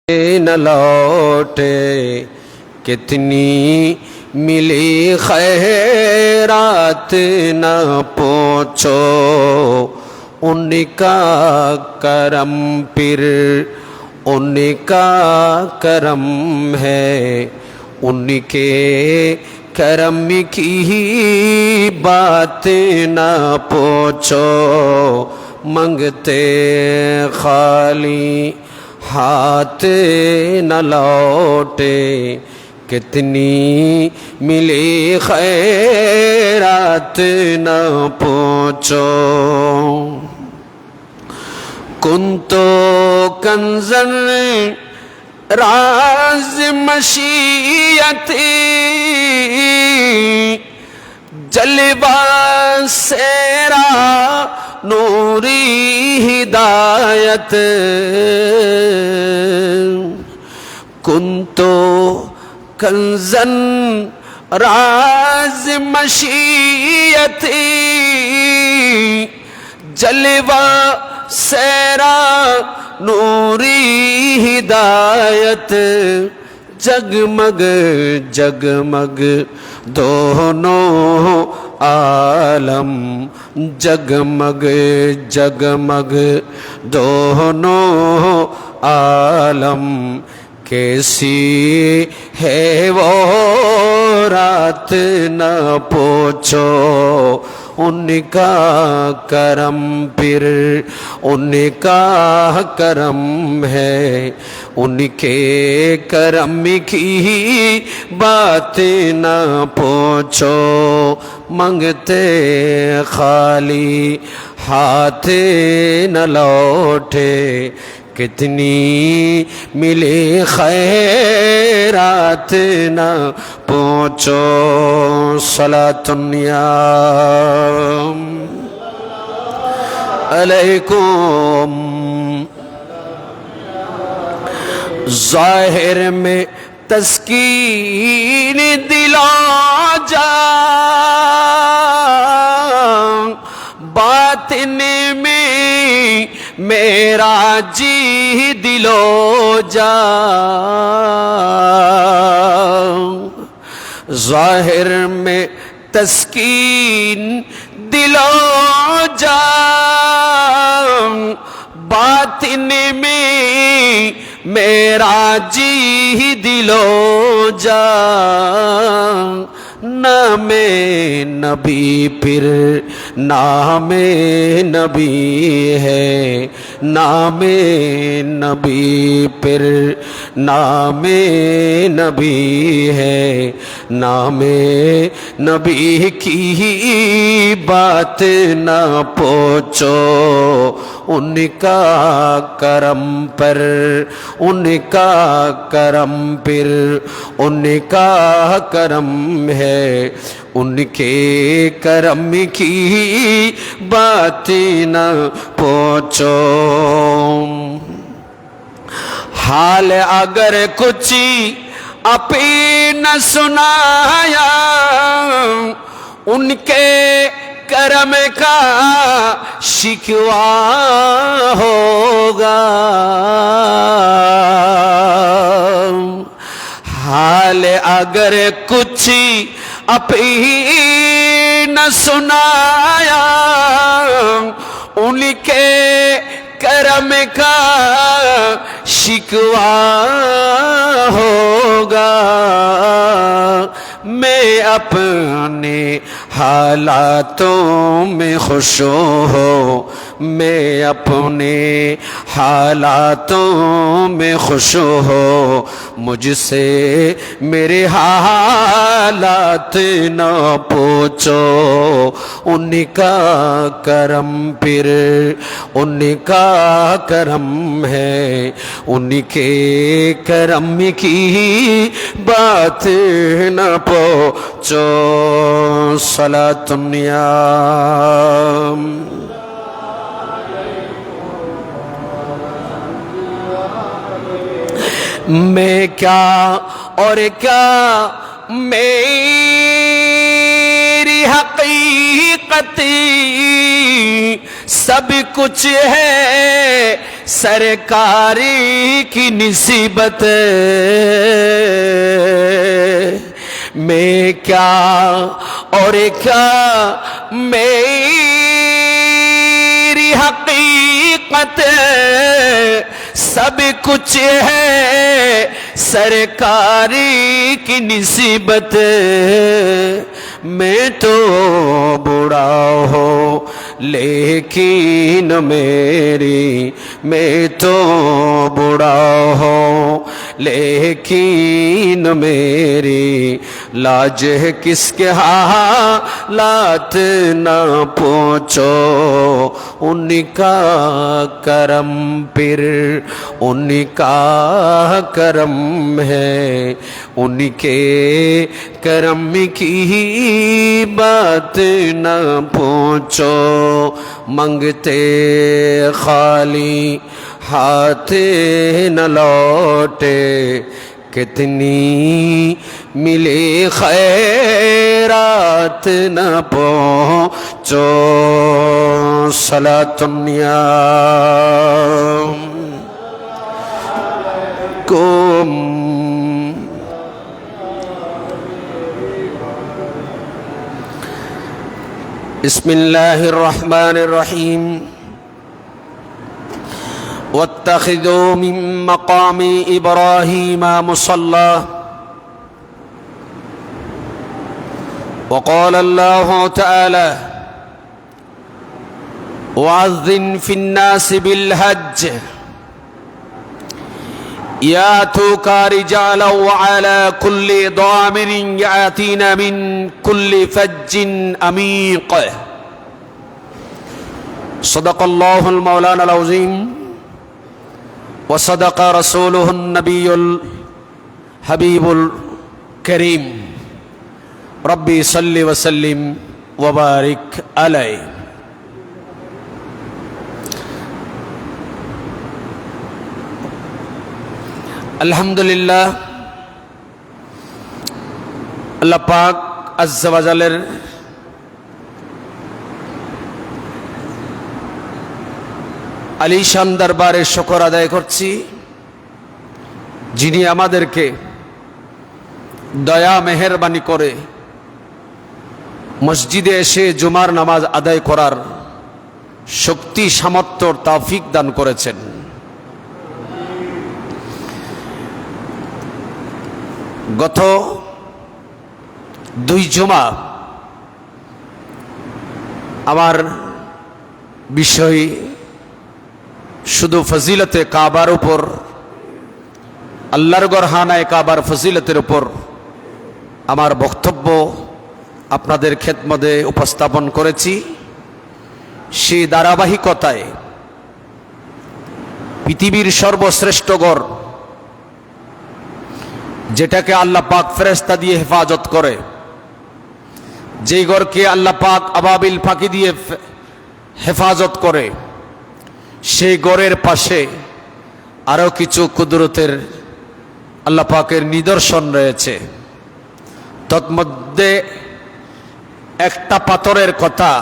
न लौटे, कितनी मिली खैरात न पहुँचो, उनका करम फिर उनका करम है, उनके करम की बात न पूछो। मंगते खाली हाथ न लौटे, कितनी मिली खैरात न पूछो। कुंतो कंज़न राज मशीयती, जलवा सेरा नूरी हिदायत। कुंतो कंज़न राज मशीयती, जलवा सेरा नूरी हिदायत। जगमग जगमग दोनों आलम, जगमग जगमग दोनों आलम। कैसी है वो रात न पूछो, उनका करम फिर उनका करम है, उनके करम की बात न पूछो। मंगते खाली हाथ न लौटे, कितनी मिले खैरात न पहुँचो। सलातुन या अलैकुम। ज़ाहिर में तस्कीन दिला जा, बातिन में मेरा जी दिलो जा। ज़ाहिर में तस्कीन दिलो जा, बातिन में मेरा जी दिलो जा। नामे नबी फिर नामे नबी है, नामे नबी फिर नामे नबी है, नामे नबी की बात न पूछो। उनका करम पर उनका करम फिर उनका करम है, उनके करम की बात न पूछो। हाल अगर कुछ अपी न सुनाया, उनके करम का शिकवा होगा। हाल अगर कुछ अपी न सुनाया, उनके करम का शिकवा होगा। मैं अपने हालातों में खुश हूँ, मैं अपने हालातों में खुश हूँ। मुझसे मेरे हालात न पूछो, उनका करम फिर उनका करम है, उनके करम की बात न पूछो। सलातुन या मैं क्या और क्या मेरी हकीकत सब कुछ है सरकारी की निस्बत मैं क्या और क्या मेरी हकीकत सब कुछ है सरकारी की निस्बत मैं तो बुरा हो लेकिन मैं तो बुरा हो लेकिन मेरी लाज है किसके हालात न पूछो उनका करम फिर उनका करम है उनके करम की बात न पूछो मंगते खाली हाथ न लौटे कितनी मिले खैरात न पहुँचो सलातुन्या कुम बिस्मिल्लाहिर्रहमानिर्रहीम वत्तखिज़ू मिन मक़ामि इब्राहीम मुसल्ला वक़ाल अल्लाहु तआला वअज़्ज़िन फ़िन्नासि बिल्हज्ज यातूका रिजालन वअला कुल्ली दामिरिन यातीना मिन कुल्ली फज्जिन अमीक़ सदक़ल्लाहुल मौलानाल अज़ीम वसदक़ रसूलुहुन नबियुल हबीबुल करीम रब्बी सल्लि वसल्लिम वबारिक अलैहि। अल्हम्दुलिल्लाह अल्लाह पाक अज़्ज़ा व जल्लेर আলিশান দরবারে শুকর আদায় করছি যিনি আমাদেরকে দয়া মেহেরবানি করে মসজিদে এসে জুমার নামাজ আদায় করার শক্তি সামর্থ্য তৌফিক দান করেছেন। গত 2 জুমা আমার বিষয় শুধু ফজিলতে কাবার উপর আল্লাহর গরহানায় কাবার ফজিলতের উপর আমার বক্তব্য আপনাদের খেদমতে উপস্থাপন করেছি। সেই ধারাবাহিকতায় পৃথিবীর সর্বশ্রেষ্ঠ গড় যেটাকে আল্লাহ পাক ফেরেশতা দিয়ে হেফাজত করে, যেই গড়কে আল্লাহ পাক আবাবিল পাখি দিয়ে হেফাজত করে, সেই গড়ের পাশে আরো কিছু কুদরতের আল্লাহ পাকের নিদর্শন রয়েছে। তন্মধ্যে একটা পাথরের কথা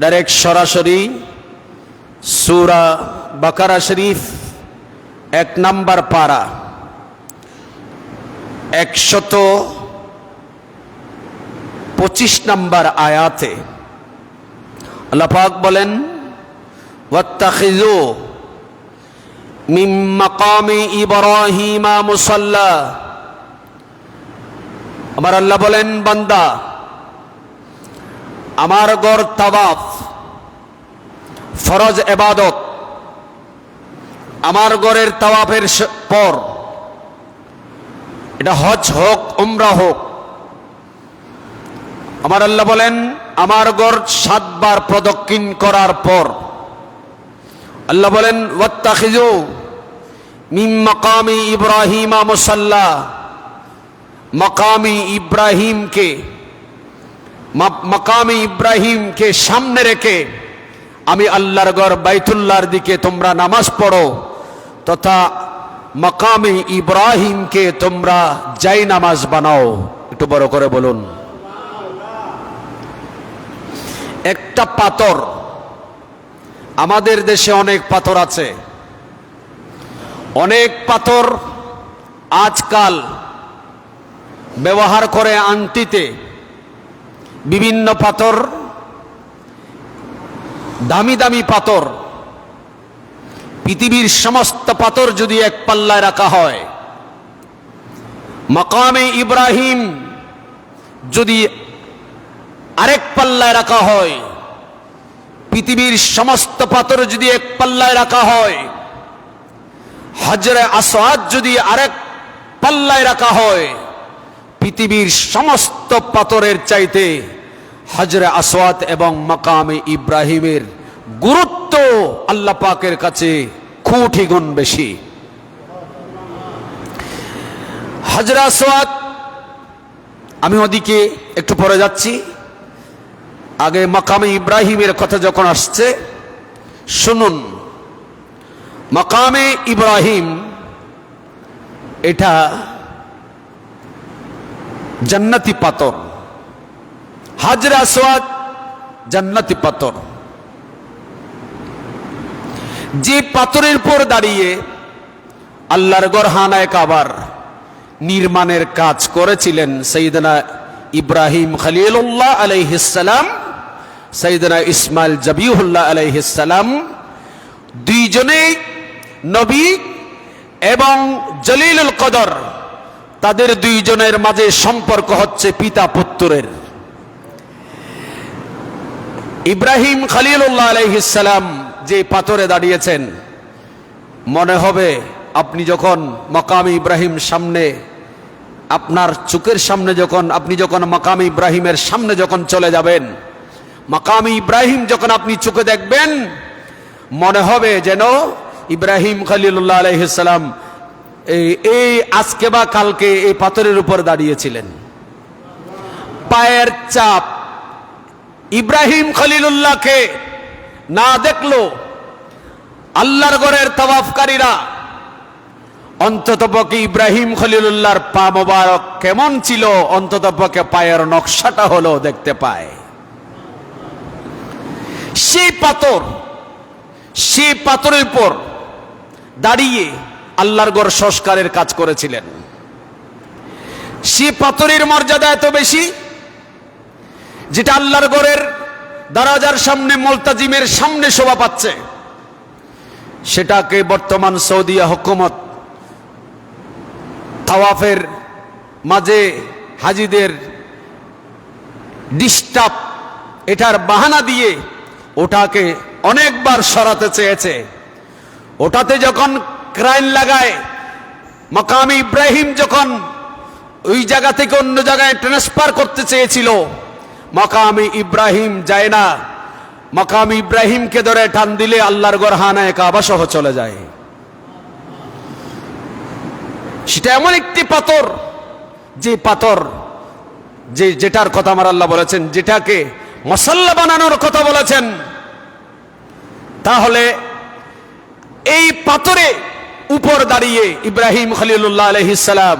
ডাইরেক্ট সরাসরি সূরা বাকারা শরীফ 1 নম্বর পারা 125 নম্বর আয়াতে আল্লাহ পাক বলেন ওয়াত্তাখিযু মিন মাকামি ইব্রাহিম মুসাল্লা। আমার আল্লাহ বলেন বান্দা আমার ঘর তাওয়াফ ফরজ ইবাদত, আমার ঘরের তাওয়াফের পর এটা হজ হোক উমরা হোক, আমার আল্লাহ বলেন আমার ঘর 7 বার প্রদক্ষিণ করার পর আল্লাহ বলেন ওয়াত্তাখিযু মিন মাকামি ইব্রাহিম মুসাল্লা। মাকামি ইব্রাহিমকে সামনে রেখে আমি আল্লাহর ঘর বাইতুল্লাহর দিকে তোমরা নামাজ পড়ো তথা মাকামি ইব্রাহিমকে তোমরা যাই নামাজ বানাও। একটু বড় করে বলুন। একটা পাথর, আমাদের দেশে অনেক পাথর আছে, অনেক পাথর আজকাল ব্যবহার করে আংটিতে, বিভিন্ন পাথর, দামি দামি পাথর। পৃথিবীর সমস্ত পাথর যদি এক পাল্লায় রাখা হয়, মাকামে ইব্রাহিম যদি আরেক পাল্লায় রাখা হয়, পৃথিবীর সমস্ত পাথর যদি এক পাল্লায় রাখা হয়, হজরে আসওয়াদ যদি আরেক পাল্লায় রাখা হয়, পৃথিবীর সমস্ত পাথরের চাইতে হজরে আসওয়াদ এবং মাকামে ইব্রাহিমের গুরুত্ব আল্লাহ পাকের কাছে কোটি গুণ বেশি। হজরে আসওয়াদ, আমি ওদিকে একটু পরে যাচ্ছি, আগে মাকামে ইব্রাহিমের কথা যখন আসছে শুনুন। মাকামে ইব্রাহিম এটা জান্নাতি পাথর, হজরে আসওয়াদ জান্নাতি পাথর। যে পাথরের উপর দাঁড়িয়ে আল্লাহর গড়হানায়ে কাবার নির্মাণের কাজ করেছিলেন সাইয়েদনা ইব্রাহিম খলিলুল্লাহ আলাইহিস সালাম, সাইয়েদনা ইসমাইল জবিহুল্লাহ আলাইহিস সালাম, দুইজনেই নবী এবং জলিলুল কদর। তাদের দুইজনের মাঝে সম্পর্ক হচ্ছে পিতা পুত্রের। ইব্রাহিম খলিলুল্লাহ আলাইহিস সালাম যে পাথরে দাঁড়িয়েছেন, মনে হবে আপনি যখন মাকামে ইব্রাহিম সামনে, আপনার চোখের সামনে যখন আপনি যখন মাকামে ইব্রাহিমের সামনে যখন চলে যাবেন, মাকামে ইব্রাহিম যখন আপনি চোখে দেখবেন, মনে হবে যেন ইব্রাহিম খলিলুল্লাহ আলাইহিস সালাম এই আজকে বা কালকে এই পাথরের উপর দাঁড়িয়েছিলেন। পায়ের চাপ ইব্রাহিম খলিলুল্লাহকে না দেখলো আল্লাহর ঘরের তাওয়াফকারীরা অন্ততপক্ষে ইব্রাহিম খলিলুল্লাহর পা মোবারক কেমন ছিল, অন্ততপক্ষে পায়ের নকশাটা হলো দেখতে পায়। সেই পাথর, সেই পাথরের উপর দাঁড়িয়ে আল্লাহর ঘর সংস্কারের কাজ করেছিলেন। সে পাথরের মর্যাদা এত বেশি, যেটা আল্লাহর ঘরের দরজার সামনে মুলতাজিমের সামনে শোভা পাচ্ছে, সেটাকে বর্তমান সৌদিয়া হুকুমত তাওয়াফের মাঝে হাজিদের ডিস্টার্ব এটার বাহানা দিয়ে ওটাকে অনেকবার সরাতে চেয়েছে। ওটাতে যখন ক্রাইন লাগায়, মাকামে ইব্রাহিম যখন ওই জায়গা থেকে অন্য জায়গায় ট্রান্সফার করতে চেয়েছিল, মাকামে ইব্রাহিম যায় না। মাকামে ইব্রাহিমকে ধরে টান দিলে আল্লাহর গড়হানায়ে কাবা সহ চলে যায়। সেটা এমন একটি পাথর, যে পাথর যেটার কথা আমার আল্লাহ বলেছেন, যেটাকে মুসাল্লা বানানোর কথা বলেছেন। তাহলে এই পাথরে উপর দাঁড়িয়ে ইব্রাহিম খলিলুল্লাহ আলাইহিস সালাম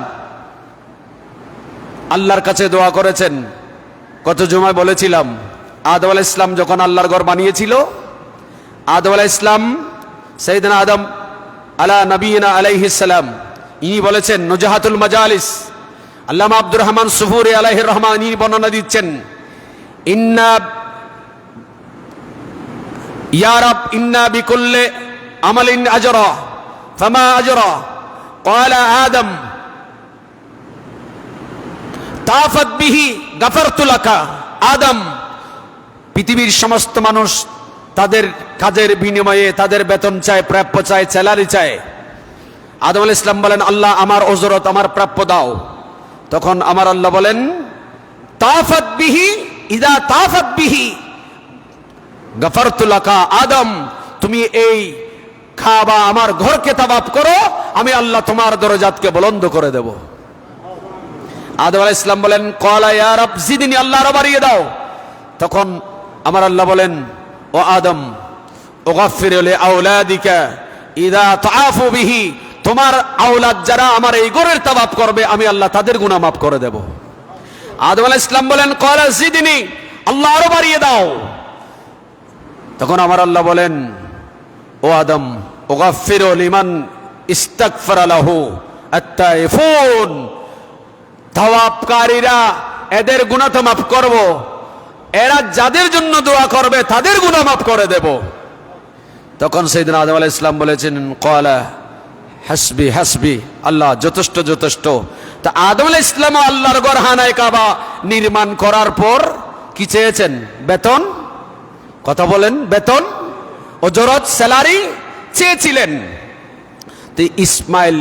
আল্লাহর কাছে দোয়া করেছেন। কত জুমায় বলেছিলাম, আদম আলাইহিস সালাম যখন আল্লাহর ঘর বানিয়েছিল, আদম আলাইহিস সালাম, সাইয়েদনা আদম আলা নবিয়িনা আলাইহিস সালাম, ইনি বলেছেন নুজহাতুল মাজালিস, আল্লামা আব্দুর রহমান সুফুরি আলাইহির রহমান ইনি বর্ণনা দিচ্ছেন, ইন্না ইয়া রাব ইন্না বিকুল্লি আমালিন আজরা ফামা আজরা ক্বালা আদম তাফাত বিহি গাফারতু লাকা। আদম, পৃথিবীর সমস্ত মানুষ তাদের কাজের বিনিময়ে তাদের বেতন চায়, প্রাপ্য চায়, স্যালারি চায়। আদম আলাইহিস সালাম বলেন, আল্লাহ আমার ওজরত, আমার প্রাপ্য দাও। তখন আমার আল্লাহ বলেন, তাফাত বিহি ইদা তাফাত বিহি গাফারতু লাকা। আদম, তুমি এই কাবা আমার ঘরকে তাওয়াফ করো, আমি আল্লাহ তোমার দরজাতকে বুলন্দ করে দেব। আদম আলাইহিস সালাম বলেন, ক্বালা ইয়া রাব জিদনি, আল্লাহ আরো বাড়িয়ে দাও। তখন আমার আল্লাহ বলেন, ও আদম, উগাফির লিআউলাদিকা ইদা তাআফু বিহি, তোমার আওলাদ যারা আমার এই ঘরের তাওয়াফ করবে, আমি আল্লাহ তাদের গুনাহ মাফ করে দেব। আদম আলাইহিস সালাম বলেন, ক্বালা জিদনি, আল্লাহ আরো বাড়িয়ে দাও। তখন আমার আল্লাহ বলেন, ও আদম, উগাফির লিমান ইস্তাগফারা লাহু আত-তাইফুন, তাওয়াফকারীরা এদের গুনাহ তো মাফ করব, এরা যাদের জন্য দোয়া করবে তাদের গুনাহ মাফ করে দেব। তখন সাইয়েদনা আদম আলাইহিস সালাম বলেছেন, ক্বালা হাসবি হাসবি, আল্লাহ যথেষ্ট যথেষ্ট। তা আদম আলাইহিস সালাম আল্লাহর ঘর খানায়ে কাবা নির্মাণ করার পর কি চেয়েছেন? বেতন। কথা বলেন, বেতন, ওজরত, স্যালারি চেয়েছিলেন। তো ইসমাইল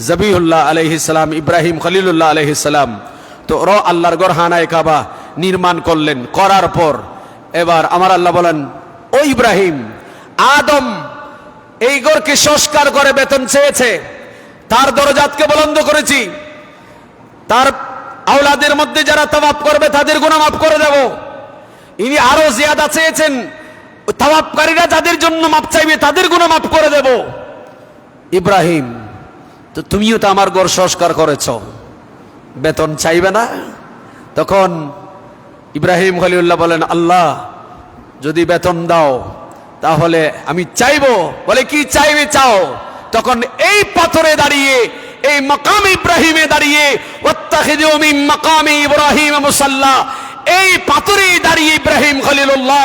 জবিহুল্লাহ আলাইহিস সালাম, ইব্রাহিম খলিলুল্লাহ আলাইহিস সালাম তো আল্লাহর ঘর খানায়ে কাবা নির্মাণ করলেন। করার পর এবার আমার আল্লাহ বলেন, ও ইব্রাহিম, আদম এই ঘরকে সংস্কার করে বেতন চেয়েছে, তার দরজাতকে বুলন্দ করেছি, তার আওলাদের মধ্যে যারা তাওয়াফ করবে তাদের গুনাহ মাফ করে দেব। ইনি আরো জিয়াদা চেয়েছেন, তাওয়াফকারীরা যাদের জন্য মাফ চাইবে তাদের গুনাহ মাফ করে দেব। ইব্রাহিম, তো তুমিও তো আমার ঘর সংস্কার করেছ, বেতন চাইবে না? তখন ইব্রাহিম খলিলুল্লাহ বলেন, আল্লাহ যদি বেতন দাও তাহলে আমি চাইবো। বলে, কি চাইবে চাও? তখন এই পাথরে দাঁড়িয়ে, এই মাকাম ইব্রাহিমে দাঁড়িয়ে, ওয়াত্তাখিযু মিন মাকামি ইব্রাহিম মুসাল্লা, এই পাথরে দাঁড়িয়ে ইব্রাহিম খলিলুল্লাহ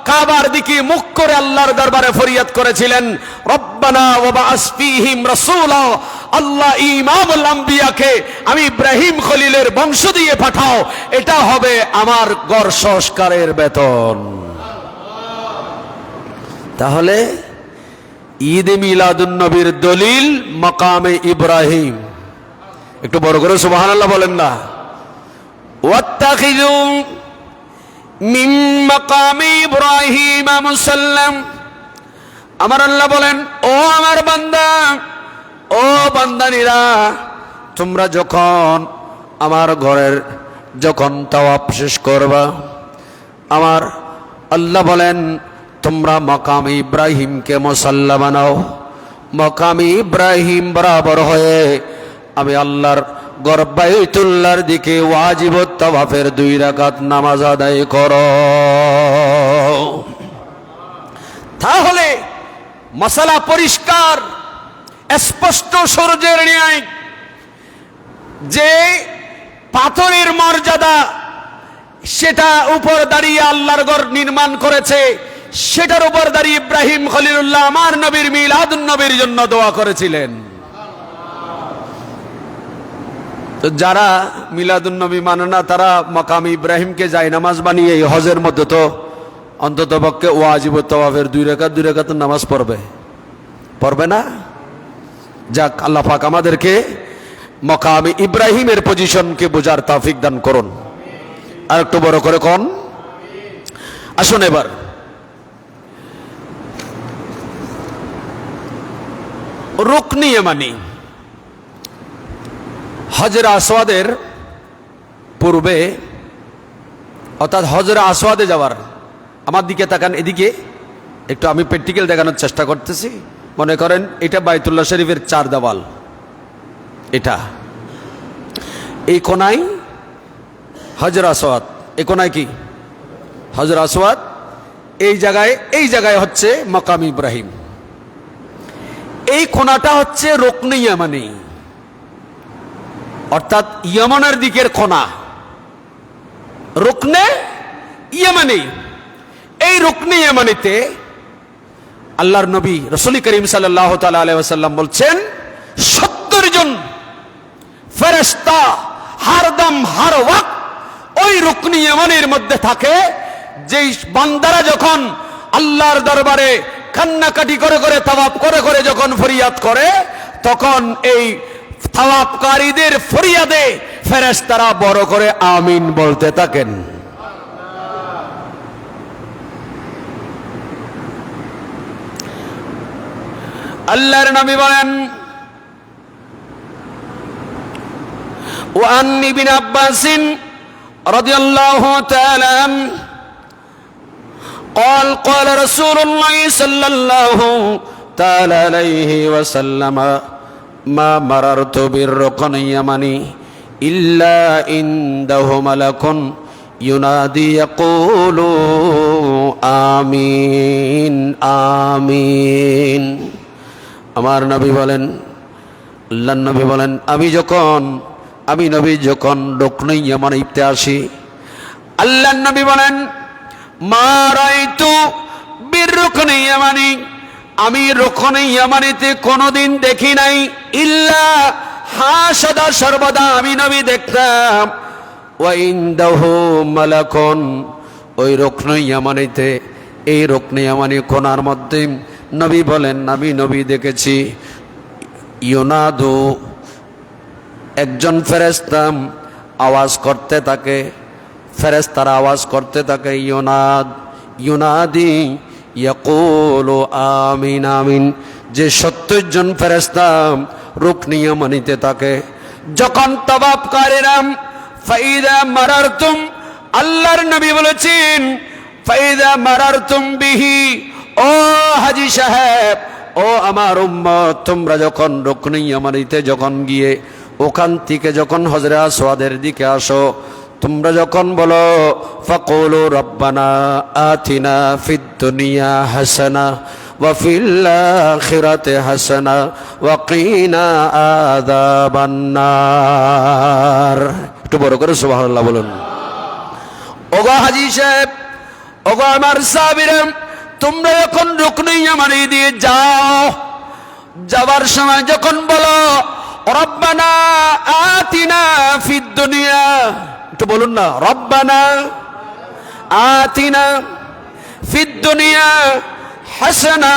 কাবার দিকে মুখ করে আল্লাহর দরবারে ফরিয়াদ করেছিলেন, রব্বানা ওয়া বা'আস ফীহিম রাসূলা, আল্লাহ ইমামুল আম্বিয়াকে আমি ইব্রাহিম খলিলের বংশ দিয়ে পাঠাও, এটা হবে আমার ঘর সংস্কারের বেতন। তাহলে ঈদে মিলাদুন নবীর দলিল মাকামে ইব্রাহিম। একটু বড় করে সুবহানাল্লাহ বলেন না। ওয়াত্তাখিযু মিন মাকামি ইব্রাহিম মুসাল্লাম, আমার আল্লাহ বলেন, ও আমার বান্দা, ও বান্দানীরা, তোমরা যখন আমার ঘরের যখন তাওয়াফ শেষ করবা, আমার আল্লাহ বলেন তোমরা মাকাম ইব্রাহিমকে মুসাল্লা বানাও। মাকাম ইব্রাহিম বরাবর হয়ে আমি আল্লাহর ঘর বাইতুল্লাহর দিকে ওয়াজিব তাওয়াফের 2 রাকাত নামাজ আদায় করো। তাহলে মাসালা পরিষ্কার, স্পষ্ট সূর্যের ন্যায়। যে পাথরের মর্যাদা সেটা উপর দাঁড়িয়ে আল্লাহর ঘর নির্মাণ করেছে, সেটার উপর দাঁড়িয়ে ইব্রাহিম খলিলুল্লাহ আমার নবীর মিলাদুন নবীর জন্য দোয়া করেছিলেন। তো যারা মিলাদুন নবী মানে না, তারা মাকাম ইব্রাহিমকে জায়নামাজ বানিয়ে হজের মধ্যে তো অন্তত পক্ষে ওয়াজিব তাওয়াফের 2 রাকাত নামাজ পড়বে না? যাক, আল্লাহ পাক আমাদেরকে মাকাম ইব্রাহিমের পজিশনকে বোঝার তৌফিক দান করুন। আর একটু বড় করে কোন। আসুন এবার রুকনি ইয়ামানি, হজরে আসওয়াদের পূর্বে, অর্থাৎ হজরে আসওয়াদে যাওয়ার, আমার দিকে তাকান, এদিকে একটু আমি প্র্যাকটিক্যাল দেখানোর চেষ্টা করতেছি। মনে করেন এটা বাইতুল্লাহ শরীফের 4 দেওয়াল, এটা এই কোনায় হজরে আসওয়াদ, এই কোনায় কি হজরে আসওয়াদ, এই জায়গায় হচ্ছে মাকাম ইব্রাহিম, এই কোনাটা হচ্ছে রুকনি ইয়ামানি, অর্থাৎ ইয়ামানের দিকের কোনা, রুকনে ইয়ামানি। এই রুকনি ইয়ামানিতে আল্লাহর নবী রাসূল করিম সাল্লাল্লাহু তাআলা আলাইহি ওয়াসাল্লাম বলছেন, 70 জন ফেরেশতা হরদম হর ওয়াক্ত ওই রুকনি ইয়ামানির মধ্যে থাকে। যেই বান্দারা যখন আল্লাহর দরবারে কান্নাকাটি করে করে তাওয়াফ করে করে যখন ফরিয়াদ করে, তখন এই তাওয়াফকারীদের ফরিয়াদে ফেরেশতারা বড় করে আমিন বলতে থাকেন। আল্লাহর নবী বলেন, ওয়ান ইবনে আব্বাস রাদিয়াল্লাহু তাআলা قال قال رسول الله صلى الله تعالى عليه وسلم ما مررت بالركن اليمني إلا عنده ملك ينادي يقول آمين آمين আমার নবী বলেন, আল্লাহর নবী বলেন, আমি নবী যখন রুকনে ইয়ামানিতে আসি, আল্লাহর নবী বলেন, মা রাইতু বিররুকনি ইয়ামানি, আমি রুকনে ইয়ামানিতে কোনোদিন দেখি নাই, ইল্লা সদা সর্বদা আমি নবী দেখতাম, ওয়া ইনদাহু মালাকুন, ওই রুকনে ইয়ামানিতে, এই রুকনে ইয়ামানি কোণার মধ্যে নবী বলেন, আমি নবী দেখেছি, ইউনাদু, একজন ফেরেশতা আওয়াজ করতে থাকে, ফেরেশতারা আওয়াজ করতে থাকে, ইউনাদি ইয়াকুলু আমিন আমিন, যে 70 জন ফেরেশতা রুকনে ইয়ামানিতে থাকে। যখন তাওয়াফকারীরা ফাইদা মারারতুম, আল্লাহর নবী বলেছেন, ফাইদা মারারতুম বিহি, ও হাজী সাহেব, ও আমার উম্মত, তোমরা যখন রুকনে ইয়ামানিতে যখন গিয়ে ওখান থেকে যখন হজরে আসওয়াদের দিকে আসো, তোমরা যখন বলো, ফাকুলু রব্বানা আতিনা ফিদ দুনিয়া হাসানা ওয়া ফিল আখিরাতি হাসানা ওয়া কিনা আযাবান নার। একটু বড় করে সুবহানাল্লাহ বলুন। ওগো হাজী সাহেব, ওগো আমার সাহাবীরা, তোমরা যখন রুকনে ইয়ামানি দিয়ে যাও, যাওয়ার সময় যখন বলো, রব্বানা আতিনা ফিদ দুনিয়া, একটু বলুন না, রব্বানা আতিনা ফিদ দুনিয়া হাসানা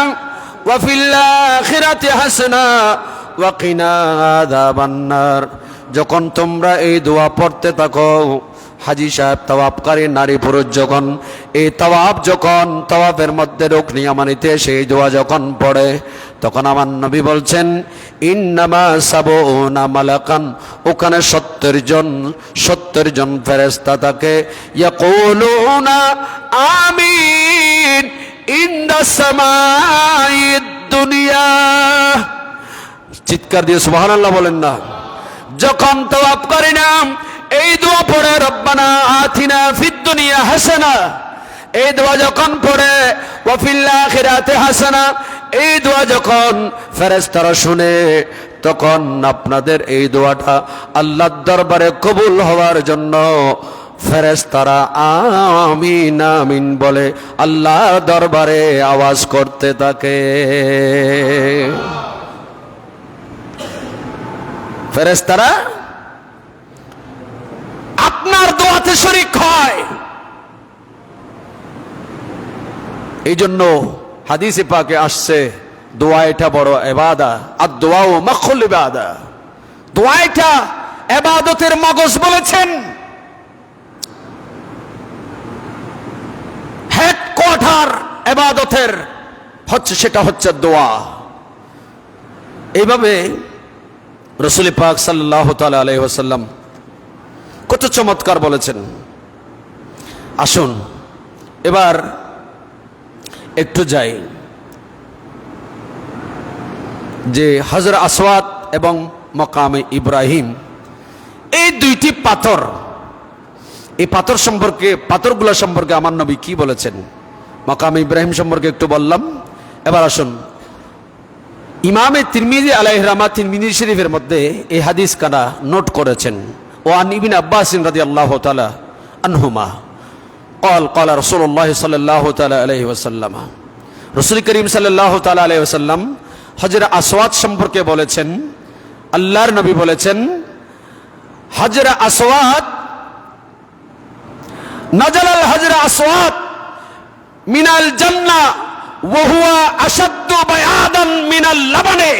ওয়া ফিল আখিরাতি হাসানা ওয়া কিনা আযাবান নার। যখন তোমরা এই দোয়া পড়তে থাকো, হাজী সাহেব তাওয়াফকারী নারী পুরুষ যখন এই তাওয়াফের মধ্যে রুকনে ইয়ামানিতে সেই দোয়া যখন পড়ে, তখন আমার নবী বলছেন, ইন্নামা সাবউনা মালাকান, ওখানে 70 জন ফেরেশতা থাকে, ইয়াকুলুনা আমিন ইনদাস সামাইদ দুনিয়া। চিৎকার দিয়ে সুবহানাল্লাহ বলেন না। যখন তাওয়াফকারীরা এই দোয়া পড়ে, রব্বানা আতিনা ফিদ দুনিয়া হাসানা, এই দোয়া যখন পড়ে, ওয়া ফিল আখিরাতি হাসানা, এই দোয়া যখন ফেরেশতারা শুনে, তখন আপনাদের এই দোয়াটা আল্লাহর দরবারে কবুল হওয়ার জন্য ফেরেশতারা আমিন আমিন বলে আল্লাহর দরবারে আওয়াজ করতে থাকে। ফেরেশতারা আপনার দোয়াতে শরীক হয়। এই জন্য হাদিসে পাকে আসছে, দোয়া এটা বড় ইবাদত, আর দোয়াও মাখুল ইবাদত, দোয়া এটা ইবাদতের মগজ বলেছেন। হেডকোয়ার্টার ইবাদতের সেটা হচ্ছে দোয়া। এইভাবে রাসূল পাক সাল্লাল্লাহু তাআলা আলাইহি ওয়াসাল্লাম কত চমৎকার বলেছেন। আসুন এবার একটু যাই যে হজর আসওয়াদ এবং মাকামে ইব্রাহিম, এই দুইটি পাথর, এই পাথরগুলো সম্পর্কে আমার নবী কি বলেছেন। মাকামে ইব্রাহিম সম্পর্কে একটু বললাম। এবার আসুন, ইমামে তিরমিজি আলাইহির রাহমাত তিরমিজি শরীফের মধ্যে এই হাদিস কানা নোট করেছেন। ওয়ান ইবনে আব্বাস রাদিয়াল্লাহু তাআলা আনহুমা قال قال رسول الله صلى الله تعالى عليه وسلم, রাসূল করিম সাল্লাল্লাহু তাআলা আলাইহি ওয়াসাল্লাম হজরে আসওয়াদ সম্পর্কে বলেছেন, আল্লাহর নবী বলেছেন, হজরে আসওয়াদ, নাজালাল হজরে আসওয়াদ মিনাল জান্নাহ ওয়া হুয়া আশাদ্দু বায়াদান মিনাল লাবানে।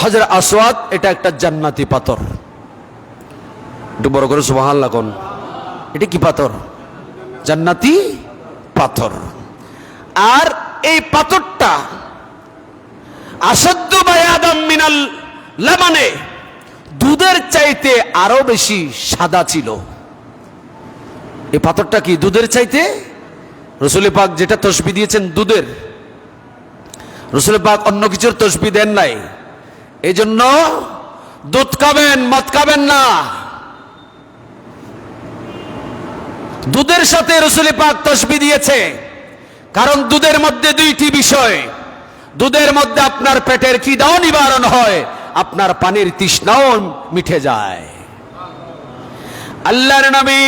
হজরে আসওয়াদ এটা একটা জান্নাতি পাথর। একটু বড় করে সুবহানাল্লাহ কোন। এটা কি পাথর? জান্নাতি পাথর। আর এই পাথরটা আশাদ্দু বায়াদাম মিনাল লাবানে, দুধের চাইতে আরো বেশি সাদা ছিল। এই পাথরটা কি দুধের চাইতে? রাসূল পাক যেটা তসবিহ দিয়েছেন দুধের, রাসূল পাক অন্য কিছুর তসবিহ দেন নাই। এই জন্য দুধ খাবেন, মদ খাবেন না। দুধের সাথে রাসূল পাক তসবিহ দিয়েছে, কারণ দুধের মধ্যে দুইটি বিষয়, দুধের মধ্যে আপনার পেটের খিদাও নিবারণ হয়, আপনার পানির তৃষ্ণাও মিটে যায়। আল্লাহর নবী,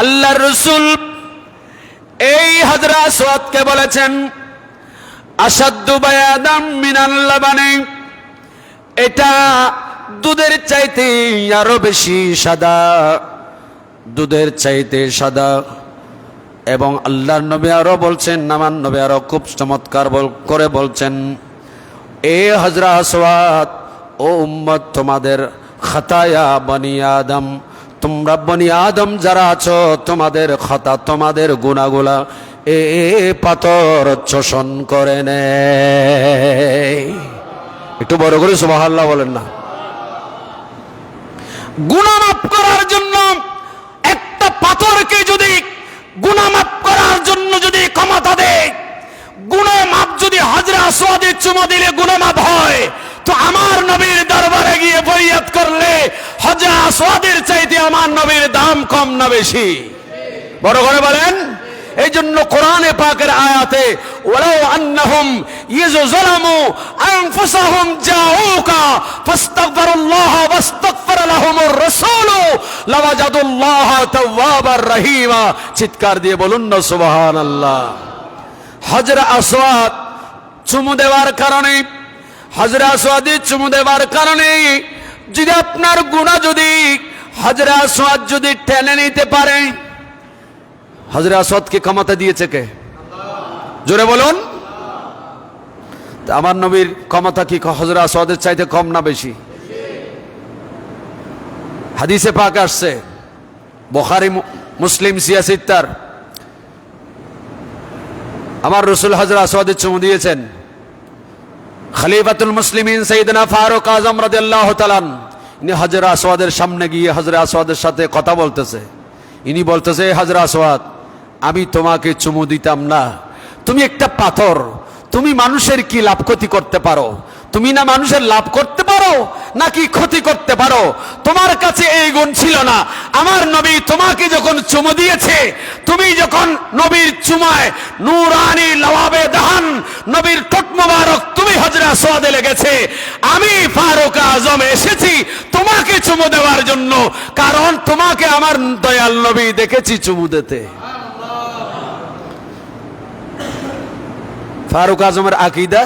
আল্লাহর রাসূল এই হাজরা আসওয়াদকে বলেছেন, আসাদ্দু বায়াদাম মিনাল লাবানি, এটা দুধের চাইতে আরো বেশি সাদা, দুধের চাইতে সাদা। এবং আল্লাহর নবী আরো বলছেন, আমার নবী আরো খুব চমৎকার করে বলছেন, এ হাজরা আসওয়াদ, ও উম্মত, তোমাদের খাতায়া বনি আদম, তোমরা বনি আদম যারা আছো, তোমাদের খাতা, তোমাদের গুনাহগুলা এ পাথর শোষণ করে নেয়। একটু বড় করে সুবহানাল্লাহ বলেন না। গুনাহ মাফ করার জন্য একটা পাথরকে যদি গুনাহ মাফ করার জন্য যদি ক্ষমতা দেয়, গুনাহ মাফ যদি হাজরা আসওয়াদে চুমা দিলে গুনাহ মাফ হয়, তো আমার নবীর দরবারে গিয়ে ফরিয়াদ করলে হাজরা আসওয়াদের চাইতে আমার নবীর দাম কম না বেশি? বড় করে বলেন। এই জন্য কোরআনে পাকের আয়াতে, ওয়ালাউ আন্নাহুম ইয়াযলামু আনফুসাহুম জাউকা ফাস্তাগফিরুল্লাহ ওয়াস্তাগফারা লাহুমুর রাসূল লাওয়াজাদুল্লাহ তাওয়াবার রহিমা। চিৎকার দিয়ে বলুন না সুবহানাল্লাহ। হাজরা আসওয়াদ চুমু দেওয়ার কারণে, হাজরা আসওয়াদে চুমু দেওয়ার কারণে যদি আপনার গুনাহ যদি হাজরা আসওয়াদ যদি টেনে নিতে পারে, হাজরা আসওয়াদকে ক্ষমতা দিয়েছে কে? জোরে বলুন। আমার নবীর ক্ষমতা কি হাজরা আসওয়াদের চাইতে কম না বেশি? হাদিসে পাক আসছে, বুখারী, মুসলিম, সিয়াসিত্তার, আমার রাসূল হাজরা আসওয়াদের চুমু দিয়েছেন। খলিফাতুল মুসলিমিন সাইয়েদনা ফারুক আযম রাদিয়াল্লাহু তাআলা ইনি হাজরা আসওয়াদের সামনে গিয়ে হাজরা আসওয়াদের সাথে কথা বলতেছে। ইনি বলতেছে, হাজরা আসওয়াদ, আমি তোমাকে চুমু দিতাম না, তুমি একটা পাথর, তুমি মানুষের কি লাভ ক্ষতি করতে পারো? তুমি না মানুষের লাভ করতে পারো নাকি ক্ষতি করতে পারো? তোমার কাছে এই গুণ ছিল না। আমার নবী তোমাকে যখন চুমু দিয়েছে, তুমি যখন নবীর চুমায় নূরানি লওয়াবে দাহান, নবীর ঠোঁট মোবারক তুমি হাজরা আসওয়াদে লেগেছে, আমি ফারুক আজম এসেছি তোমাকে চুমু দেওয়ার জন্য, কারণ তোমাকে আমার দয়াল নবী দেখেছি চুমু দিতে। ফারুক আজমের আকীদা,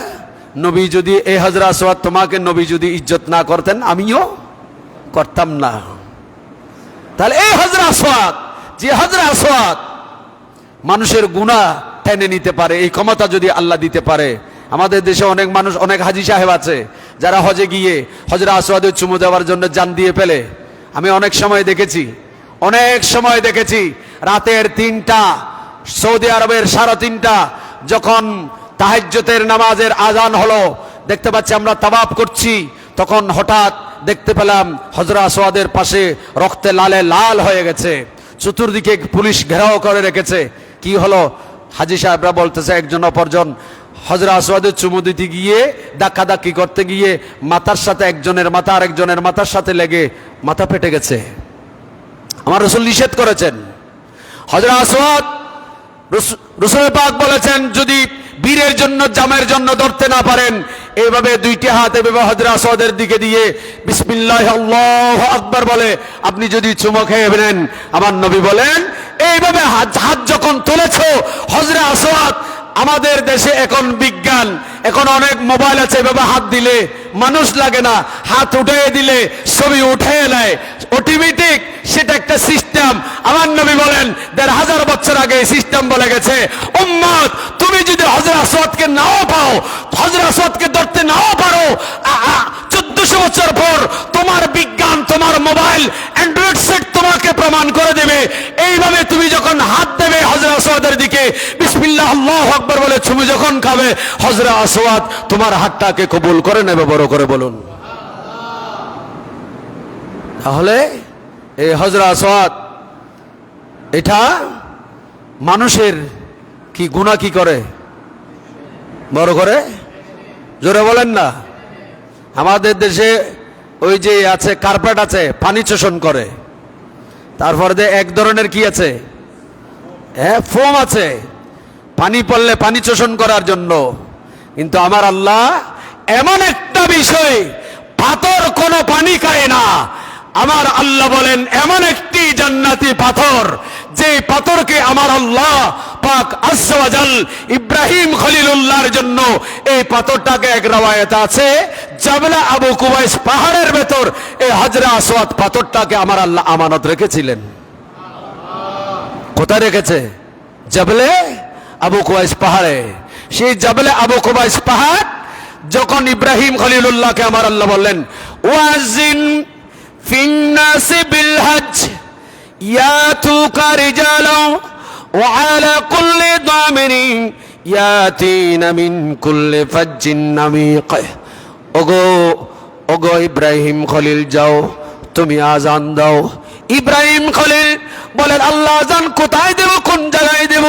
নবী যদি এই হাজরা আসওয়াদ তোমাকে নবী যদি ইজ্জত না করতেন, আমিও করতাম না। তাহলে এই হাজরা আসওয়াদ, যে হাজরা আসওয়াদ মানুষের গুনাহ টেনে নিতে পারে, এই ক্ষমতা যদি আল্লাহ দিতে পারে। আমাদের দেশে অনেক মানুষ, অনেক হাজী সাহেব আছে যারা হজে গিয়ে হাজরা আসওয়াদের চুমু দেওয়ার জন্য জান দিয়ে ফেলে। আমি অনেক সময় দেখেছি রাতের 3টা, সৌদি আরবের 3:30 যখন তাহাজ্জুদের নামাজের আজান হলো, দেখতে পাচ্ছি আমরা তাওয়াফ করছি, তখন হঠাৎ দেখতে পেলাম হাজরা আসওয়াদের পাশে রক্তে লালে লাল হয়ে গেছে, চতুর্দিকে পুলিশ ঘেরাও করে রেখেছে। কি হলো? হাজী সাহেবরা বলতেছে, একজন অপরজন হাজরা আসওয়াদের চুমু দিতে গিয়ে ধাক্কাধাক্কি করতে গিয়ে মাথার সাথে একজনের মাথা আরেকজনের মাথার সাথে লেগে মাথা ফেটে গেছে। আমার রাসূল নিষেধ করেছেন। হাজরা আসওয়াদ, রাসূল পাক বলেছেন, যদি বীরের জন্য, জামের জন্য ধরতে না পারেন, এইভাবে 2টি হাত এভাবে হাজরা আসওয়াদের দিকে দিয়ে বিসমিল্লাহ আল্লাহু আকবার বলে আপনি যদি চুমু খেয়ে নেন, আমার নবী বলেন, এইভাবে হাত যখন তুলেছো হাজরা আসওয়াদ, আমাদের দেশে এখন বিজ্ঞান, এখন অনেক মোবাইল আছে, এভাবে হাত দিলে মানুষ লাগে না, হাত উঠে দিলে ছবি উঠে নেয় অটোমেটিক, সেটা একটা সিস্টেম। আমার নবী বলেন 1500 বছর আগে এই সিস্টেম বলে গেছে, উম্মত তুমি যদি হাজরা আসওয়াদকে নাও পাও, হাজরা আসওয়াদকে ধরতে নাও পারো, 1400 বছর পর তোমার বিজ্ঞান, তোমার মোবাইল, অ্যান্ড্রয়েড সেট তোমাকে প্রমাণ করে দেবে। এইভাবে তুমি যখন হাত দেবে হাজরা আসওয়াদের দিকে, বিসমিল্লাহ আল্লাহু আকবার বলে চুমু যখন খাবে, হাজরা আসওয়াদ তোমার হাতটাকে কবুল করে নেবে। বড় করে বলুন। তাহলে এই হাজরা আসওয়াদ এটা মানুষের কি গুনাহ কি করে? বড় করে জোরে বলেন না। আমাদের দেশে ওই যে আছে কার্পেট আছে, পানি শোষণ করে। তারপরে এক ধরনের কি আছে, ফোম আছে, পানি পড়লে পানি শোষণ করার জন্য। কিন্তু আমার আল্লাহ এমন একটা বিষয়, পাথর কোনো পানি খায় না। আমার আল্লাহ বলেন এমন একটি জান্নাতি পাথর, যে পাথরকে আমার আল্লাহ পাক আজ্জা ওয়া জাল ইব্রাহিম খলিলুল্লাহর জন্য এই পাথরটাকে, এক রাওয়ায়াত আছে জাবলা আবু কুবাইস পাহাড়ের ভেতর এই হাজরা আসওয়াদ পাথরটাকে আমার আল্লাহ আমানত রেখেছিলেন। কোথায় রেখেছে? জাবলে আবু কুবাইস পাহাড়ে। সেই জাবলে আবু কুবাইস পাহাড় যখন ইব্রাহিম খলিলুল্লাহকে আমার আল্লাহ বললেন, ওয়াজিন ফিন্নাস বিল হজ ইয়াতুকা রিজালা ওয়া আলা কুল্লি দামিরিন ইয়াতিনা মিন কুল্লি ফাজ্জিন আমিক। ওগো ইব্রাহিম খলিল, যাও তুমি আজান দাও। ইব্রাহিম খলিল বলেন, আল্লাহ আজান কোথায় দেব, কোন জায়গায় দেব,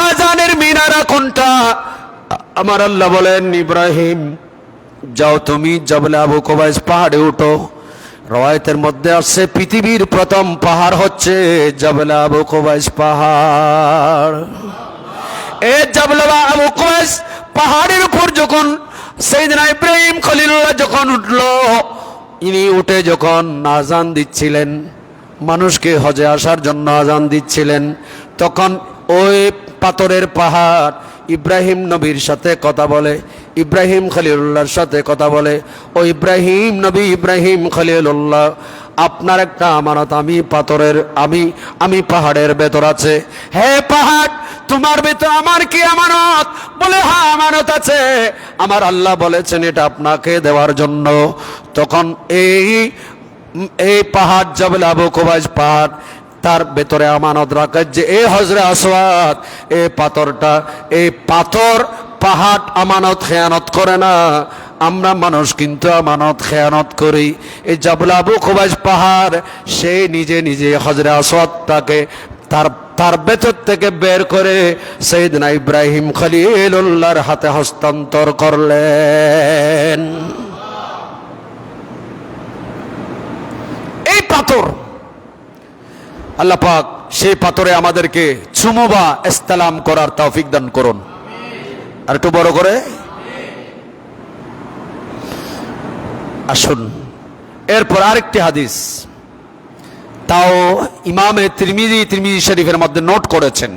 আজানের মিনারা কোনটা? আমার আল্লাহ বলেন, ইব্রাহিম যাও তুমি জাবলে আবু কুবাইস পাহাড়ে উঠো। রওয়ায়াতের মধ্যে আছে পৃথিবীর প্রথম পাহাড় হচ্ছে জাবলে আবু কুবাইস পাহাড়। এই জাবলে আবু কুবাইস পাহাড়ের উপর যখন সাইয়েদনা ইব্রাহিম খলিলুল্লাহ যখন উঠলো, ইনি উঠে যখন আজান দিচ্ছিলেন, মানুষকে হজে আসার জন্য আজান দিচ্ছিলেন, তখন ওই পাথরের পাহাড় ইব্রাহিম নবীর সাথে কথা বলে, ইব্রাহিম খলিলুল্লাহর সাথে কথা বলে, ও ইব্রাহিম নবী, ইব্রাহিম খলিলুল্লাহ, আপনার একটা আমানত আমি পাথরের, আমি পাহাড়ের ভেতর আছে। হে পাহাড়, তোমার ভেতর আমার কি আমানত? বলে হ্যাঁ আমানত আছে। আমার আল্লাহ বলেছেন এটা আপনাকে দেওয়ার জন্য। তখন এই পাহাড় জাবল আবু কুবাইস পাহাড়, তার ভেতরে আমানত রাখে যে এই হজরে আসওয়াদ, এই পাথরটা, এই পাথর পাহাড় আমানত খেয়ানত করে না। আমরা মানুষ কিন্তু আমানত খেয়ানত করি। এই জাবল আবু কুবাইস পাহাড় সে নিজে নিজে হজরে আসওয়াদটাকে তার ভেতর থেকে বের করে সাইয়েদনা ইব্রাহিম খলিলুল্লাহর হাতে হস্তান্তর করলেন। এই পাথর আল্লাহ পাক সেই পাথরে আমাদেরকে চুমু বা ইস্তেলাম করার তৌফিক দান করুন। আর একটু বড় করে আসুন। এরপর আরেকটি হাদিস, তাও ইমামে তিরমিজি শরীফের মধ্যে নোট করেছেন,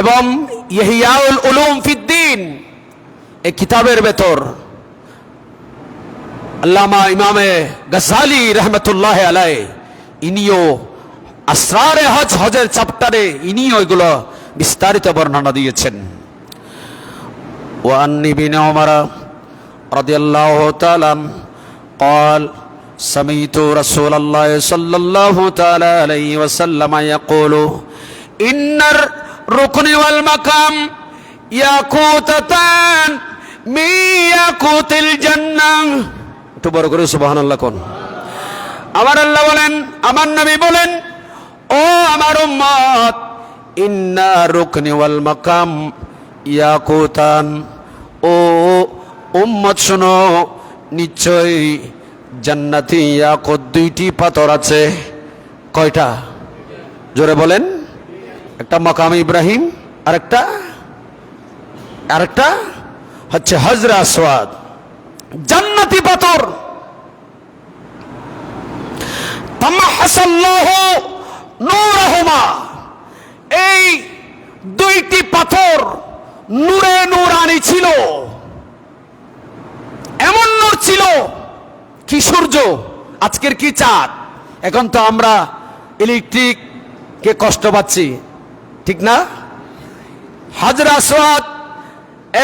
এবং ইহইয়াউল উলুম ফিদ্দিন এই কিতাবের ভেতর আল্লামা ইমামে গজালি রহমতুল্লাহ আলাইহি ইনিও আসরারে হজের চ্যাপ্টারে ইনিও এগুলো বিস্তারিত বর্ণনা দিয়েছেন। ওয়ান ইবনে উমর রাদিয়াল্লাহু তাআলা قال سمعت رسول الله صلى الله تعالى عليه وسلم يقول إن الركن والمقام ياقوتان من ياقوت الجنة। একটু বড় করে সুবহানাল্লাহ কোন। আমার আল্লাহ বলেন, আমার নবী বলেন, ও আমার উম্মত, ইন্না রুকনি ওয়াল মাকাম ইয়াকুতান, ও উম্মত শোনো, নিশ্চয় জান্নাতি ইয়াকুত দুইটি পাথর আছে। কয়টা? জোরে বলেন। একটা মাকাম ইব্রাহিম, আরেকটা হচ্ছে হজরে আসওয়াদ, জান্নাতি পাথর। তামাহাসাল্লাহু নূরহুমা, এই দুইটি পাথর নূরে নূরানি ছিল, এমন নূর ছিল কি সূর্য, আজকের কি চাঁদ। এখন তো আমরা ইলেকট্রিক কে কষ্ট পাচ্ছি, ঠিক না? হজরে আসওয়াদ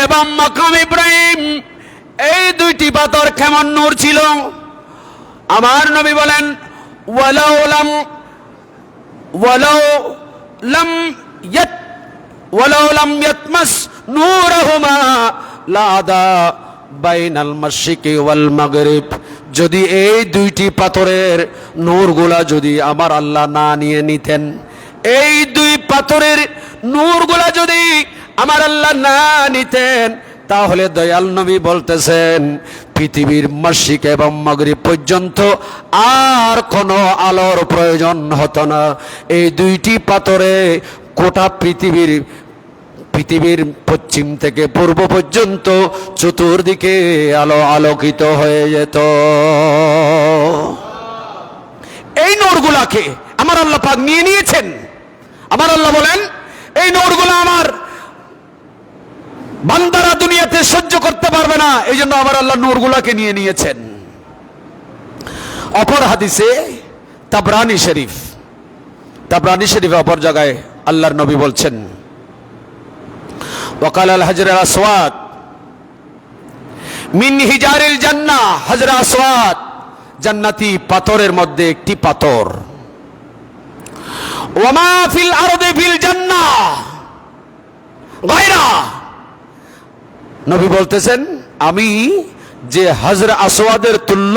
এবং মাকাম ইব্রাহিম, এই দুইটি পাথর কেমন নূর ছিল? আমার নবী বলেন, ওয়ালাউ লাম ইয়াতমাস নূরহুমা লাদা বাইনাল মাশরিকি ওয়াল মাগরিব, যদি এই দুইটি পাথরের নূরগুলা যদি আমার আল্লাহ না নিয়ে নিতেন, এই দুই পাথরের নূরগুলা যদি আমার আল্লাহ না নিতেন, তাহলে দয়াল নবী বলতেছেন পৃথিবীর মাশরিক এবং মাগরিব পর্যন্ত আর কোনো আলোর প্রয়োজন হতো না। এই দুইটি পাথরে গোটা পৃথিবীর পশ্চিম থেকে পূর্ব পর্যন্ত চতুর্দিকে আলো আলোকিত হয়ে যেত। এই নূরগুলাকে আমার আল্লাহ পাক নিয়ে নিয়েছেন। আমার আল্লাহ বলেন, এই নূরগুলো আমার বান্দারা দুনিয়াতে সহ্য করতে পারবে না, এই জন্য আমার আল্লাহ নূরগুলাকে নিয়ে নিয়েছেন। অপর হাদিসে তাবরানী শরীফে অপর জায়গায় আল্লাহর নবী বলছেন, ওয়াকাল আল হাজর আল আসওয়াদ মিন হিজারিল জান্নাহ, হাজর আসওয়াদ জান্নাতি পাথরের মধ্যে একটি পাথর। ওয়ামা ফিল আরদি ফিল জান্নাহ গায়রা, নবী বলতেছেন আমি যে হাজর আসওয়াদের তুল্য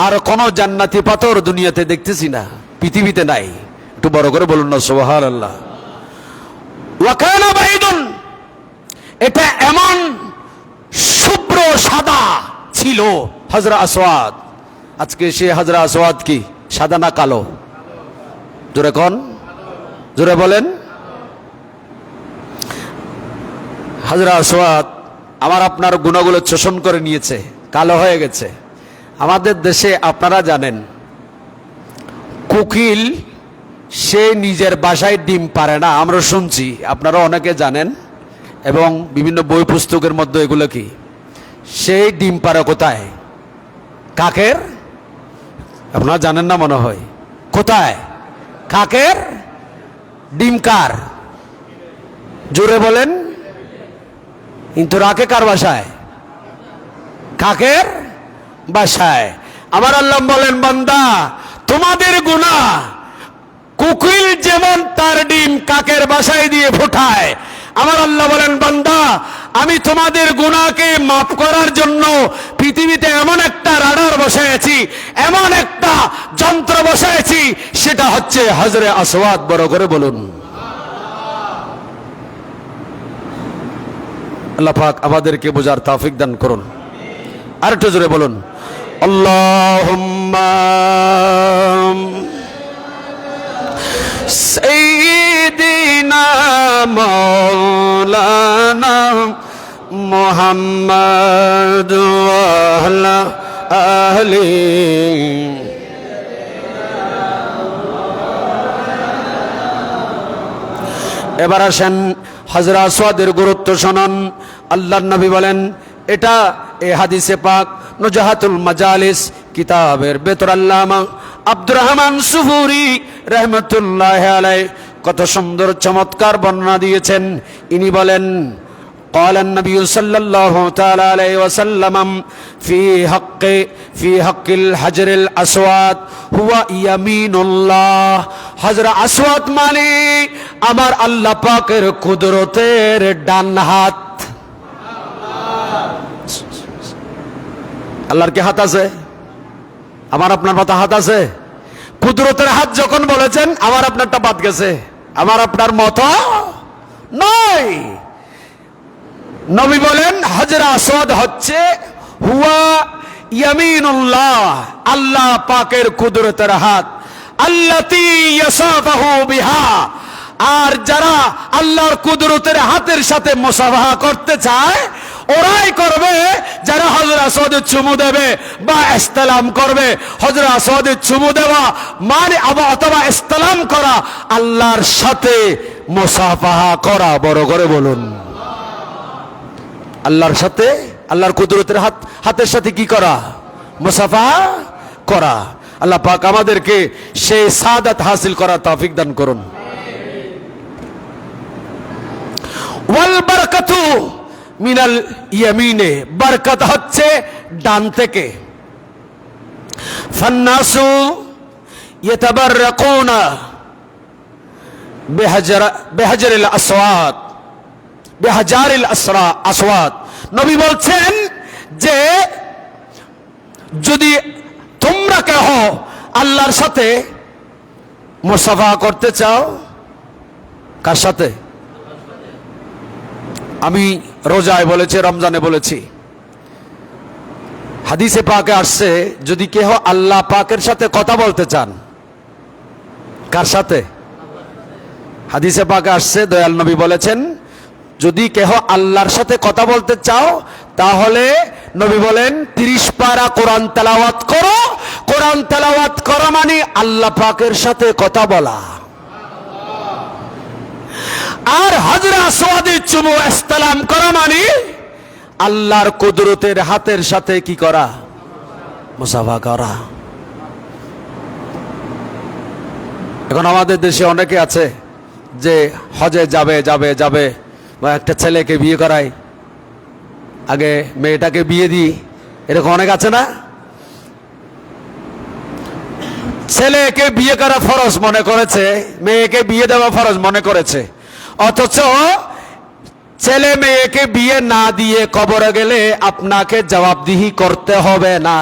আর কোন জান্নাতি পাথর দুনিয়াতে দেখতেছি না, পৃথিবীতে নাই। একটু বড় করে বলুন না সুবহানাল্লাহ। ওয়া কানা বাইদুন, এটা এমন শুভ্র সাদা ছিল হাজরা আসওয়াদ। আজকে সে হাজরা আসওয়াদ কি সাদা না কালো? জোরে কোন, জোরে বলেন। হাজরা আসওয়াদ আমার আপনার গুণাগুলো শোষণ করে নিয়েছে, কালো হয়ে গেছে। আমাদের দেশে আপনারা জানেন, কোকিল সে নিজের বাসায় ডিম পারে না, আমরা শুনছি, আপনারা অনেকে জানেন, এবং বিভিন্ন বই পুস্তকের মধ্যে এগুলো কি, সেই ডিম পারে কোথায়? কাকের, আপনারা জানেন না মনে হয়, কোথায়? কাকের ডিম কার? জোরে বলেন। কিন্তু রাখে কার বাসায়? কাকের বাসায়। আমার আল্লাহ বলেন, বান্দা তোমাদের গুনাহ, কোকিল যেমন তার ডিম কাকের বাসায় দিয়ে ফোটায়, আমার আল্লাহ বলেন বান্দা আমি তোমাদের গুনাহকে মাফ করার জন্য পৃথিবীতে এমন একটা রাডার বসাইছি, এমন একটা যন্ত্র বসাইছি, সেটা হচ্ছে হজরে আসওয়াদ। বড় করে বলুন। আল্লাহ পাক আমাদেরকে বোঝার তৌফিক দান করুন। আর একটু জোরে বলুন, আল্লাহুম্মা সাইয়্যিদিনা মাওলানা মুহাম্মদ ওয়া আলা আহলি। এবার আসেন হাজরা আসওয়াদের গুরুত্ব শুনুন। আল্লাহর নবী বলেন, এটা এই হাদিসে পাক নুজাহাতুল মাজালিস কিতাবের ভেতর আল্লামা আব্দুর রহমান সুফুরি রহমতুল্লাহ আলাইহি কত সুন্দর চমৎকার বর্ণনা দিয়েছেন। ইনি বলেন, قال النبي صلى الله تعالى عليه وسلم في حق الحجر الأسود هو يمين الله। হাজর আসওয়াদ মানে আমার আল্লাহ পাকের কুদরতের ডান হাত। আল্লাহর কি হাত আছে? আমার আপনার মতো হাত আছে? কুদরতের হাত যখন বলেছেন, আমার আপনারটা বাদ গেছে, আমার আপনার মতো নয়। নবী বলেন হাজর আসওয়াদ হচ্ছে হুয়া ইয়ামিনুল্লাহ, আল্লাহ পাকের কুদরতের হাত, আল্লাতী ইয়াসাফাহু বিহা। আর যারা আল্লাহর কুদরতের হাতের সাথে মুসাফাহা করতে চায়, ওরাই করবে যারা হজর আসওয়াদে চুমু দেবে বা ইসলাম করবে। হজর আসওয়াদে চুমু দেওয়া মানে অথবা ইসলাম করা, আল্লাহর সাথে মুসাফাহা করা। বড় করে বলুন, আল্লাহর সাথে, আল্লাহর কুদরতের হাতের সাথে কি করা? মুসাফাহা করা। আল্লাহ পাক আমাদেরকে সেই সাদাত হাসিল করার তৌফিক দান করুন। ওয়াল বারাকাতু মিনাল ইয়ামিনে, বরকত হচ্ছে ডান থেকে। ফান্নাসু ইয়াতাবাররাকুনা বিহাজারিল আসওয়াদ, বিহাজারিল আসওয়াদ। নবী বলছেন যে যদি তোমরা কেহ আল্লাহর সাথে মুসাফাহা করতে চাও, কার সাথে? আমি রোজায় বলেছি, রমজানে বলেছি, হাদিসে পাকে আসছে যদি কেহ আল্লাহ পাকের সাথে কথা বলতে চান, কার সাথে? হাদিসে পাকে আসছে, দয়াল নবী বলেছেন, যদি কেহ আল্লাহর সাথে কথা বলতে চাও তাহলে নবী বলেন 30 পারা কোরআন তেলাওয়াত করো। কোরআন তেলাওয়াত করা মানে আল্লাহ পাকের সাথে কথা বলা। আর হাজরে আসওয়াদে চুমু ইসলাম করা মানে আল্লাহর কুদরতের হাতের সাথে কি করা? মুসাফা করা। এখন আমাদের দেশে অনেকে আছে যে হজে যাবে যাবে যাবে, বা একটা ছেলেকে বিয়ে করায়, আগে মেয়েটাকে বিয়ে দিই, এরকম অনেক আছে না? ছেলেকে বিয়ে করা ফরজ মনে করেছে, মেয়েকে বিয়ে দেওয়া ফরজ মনে করেছে, অথচ ছেলে মেয়েকে বিয়ে না দিয়ে কবরে গেলে আপনাকে জবাবদিহি করতে হবে না,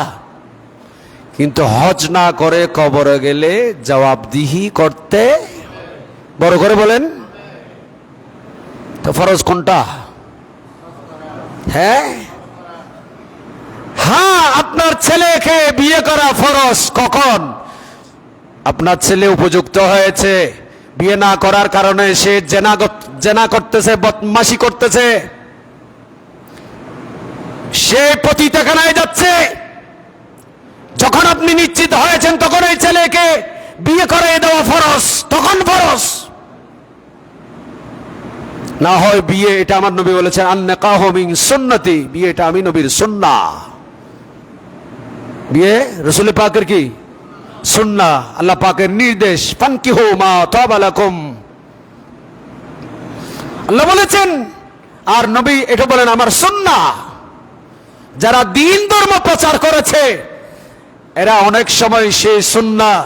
কিন্তু হজ না করে কবরে গেলে জবাবদিহি করতে, বড় করে বলেন তো ফরজ কোনটা? হ্যাঁ হ্যাঁ, আপনার ছেলেকে বিয়ে করা ফরজ কখন? আপনার ছেলে উপযুক্ত হয়েছে, বিয়ে না করার কারণে সে জেনা করতেছে, বদমাশি করতেছে, সে পতিতাখানায় যাচ্ছে, যখন আপনি নিশ্চিত হয়েছেন তখন এই ছেলেকে বিয়ে করে দেওয়া ফরজ, তখন ফরজ। না হয় বিয়ে, এটা আমার নবী বলেছেন আন-নিকাহু মিন সুন্নতি, বিয়ে এটা আমি নবীর সুন্নাহ। বিয়ে রাসূল পাকের কি সুন্নাহ, আল্লাহ পাকের নির্দেশ, ফানকিহু মা তাবা লাকুম, আল্লাহ বলেছেন, আর নবী এটা বলেন আমার সুন্নাহ। যারা দ্বীন ধর্ম প্রচার করেছে এরা অনেক সময় সেই সুন্নাহ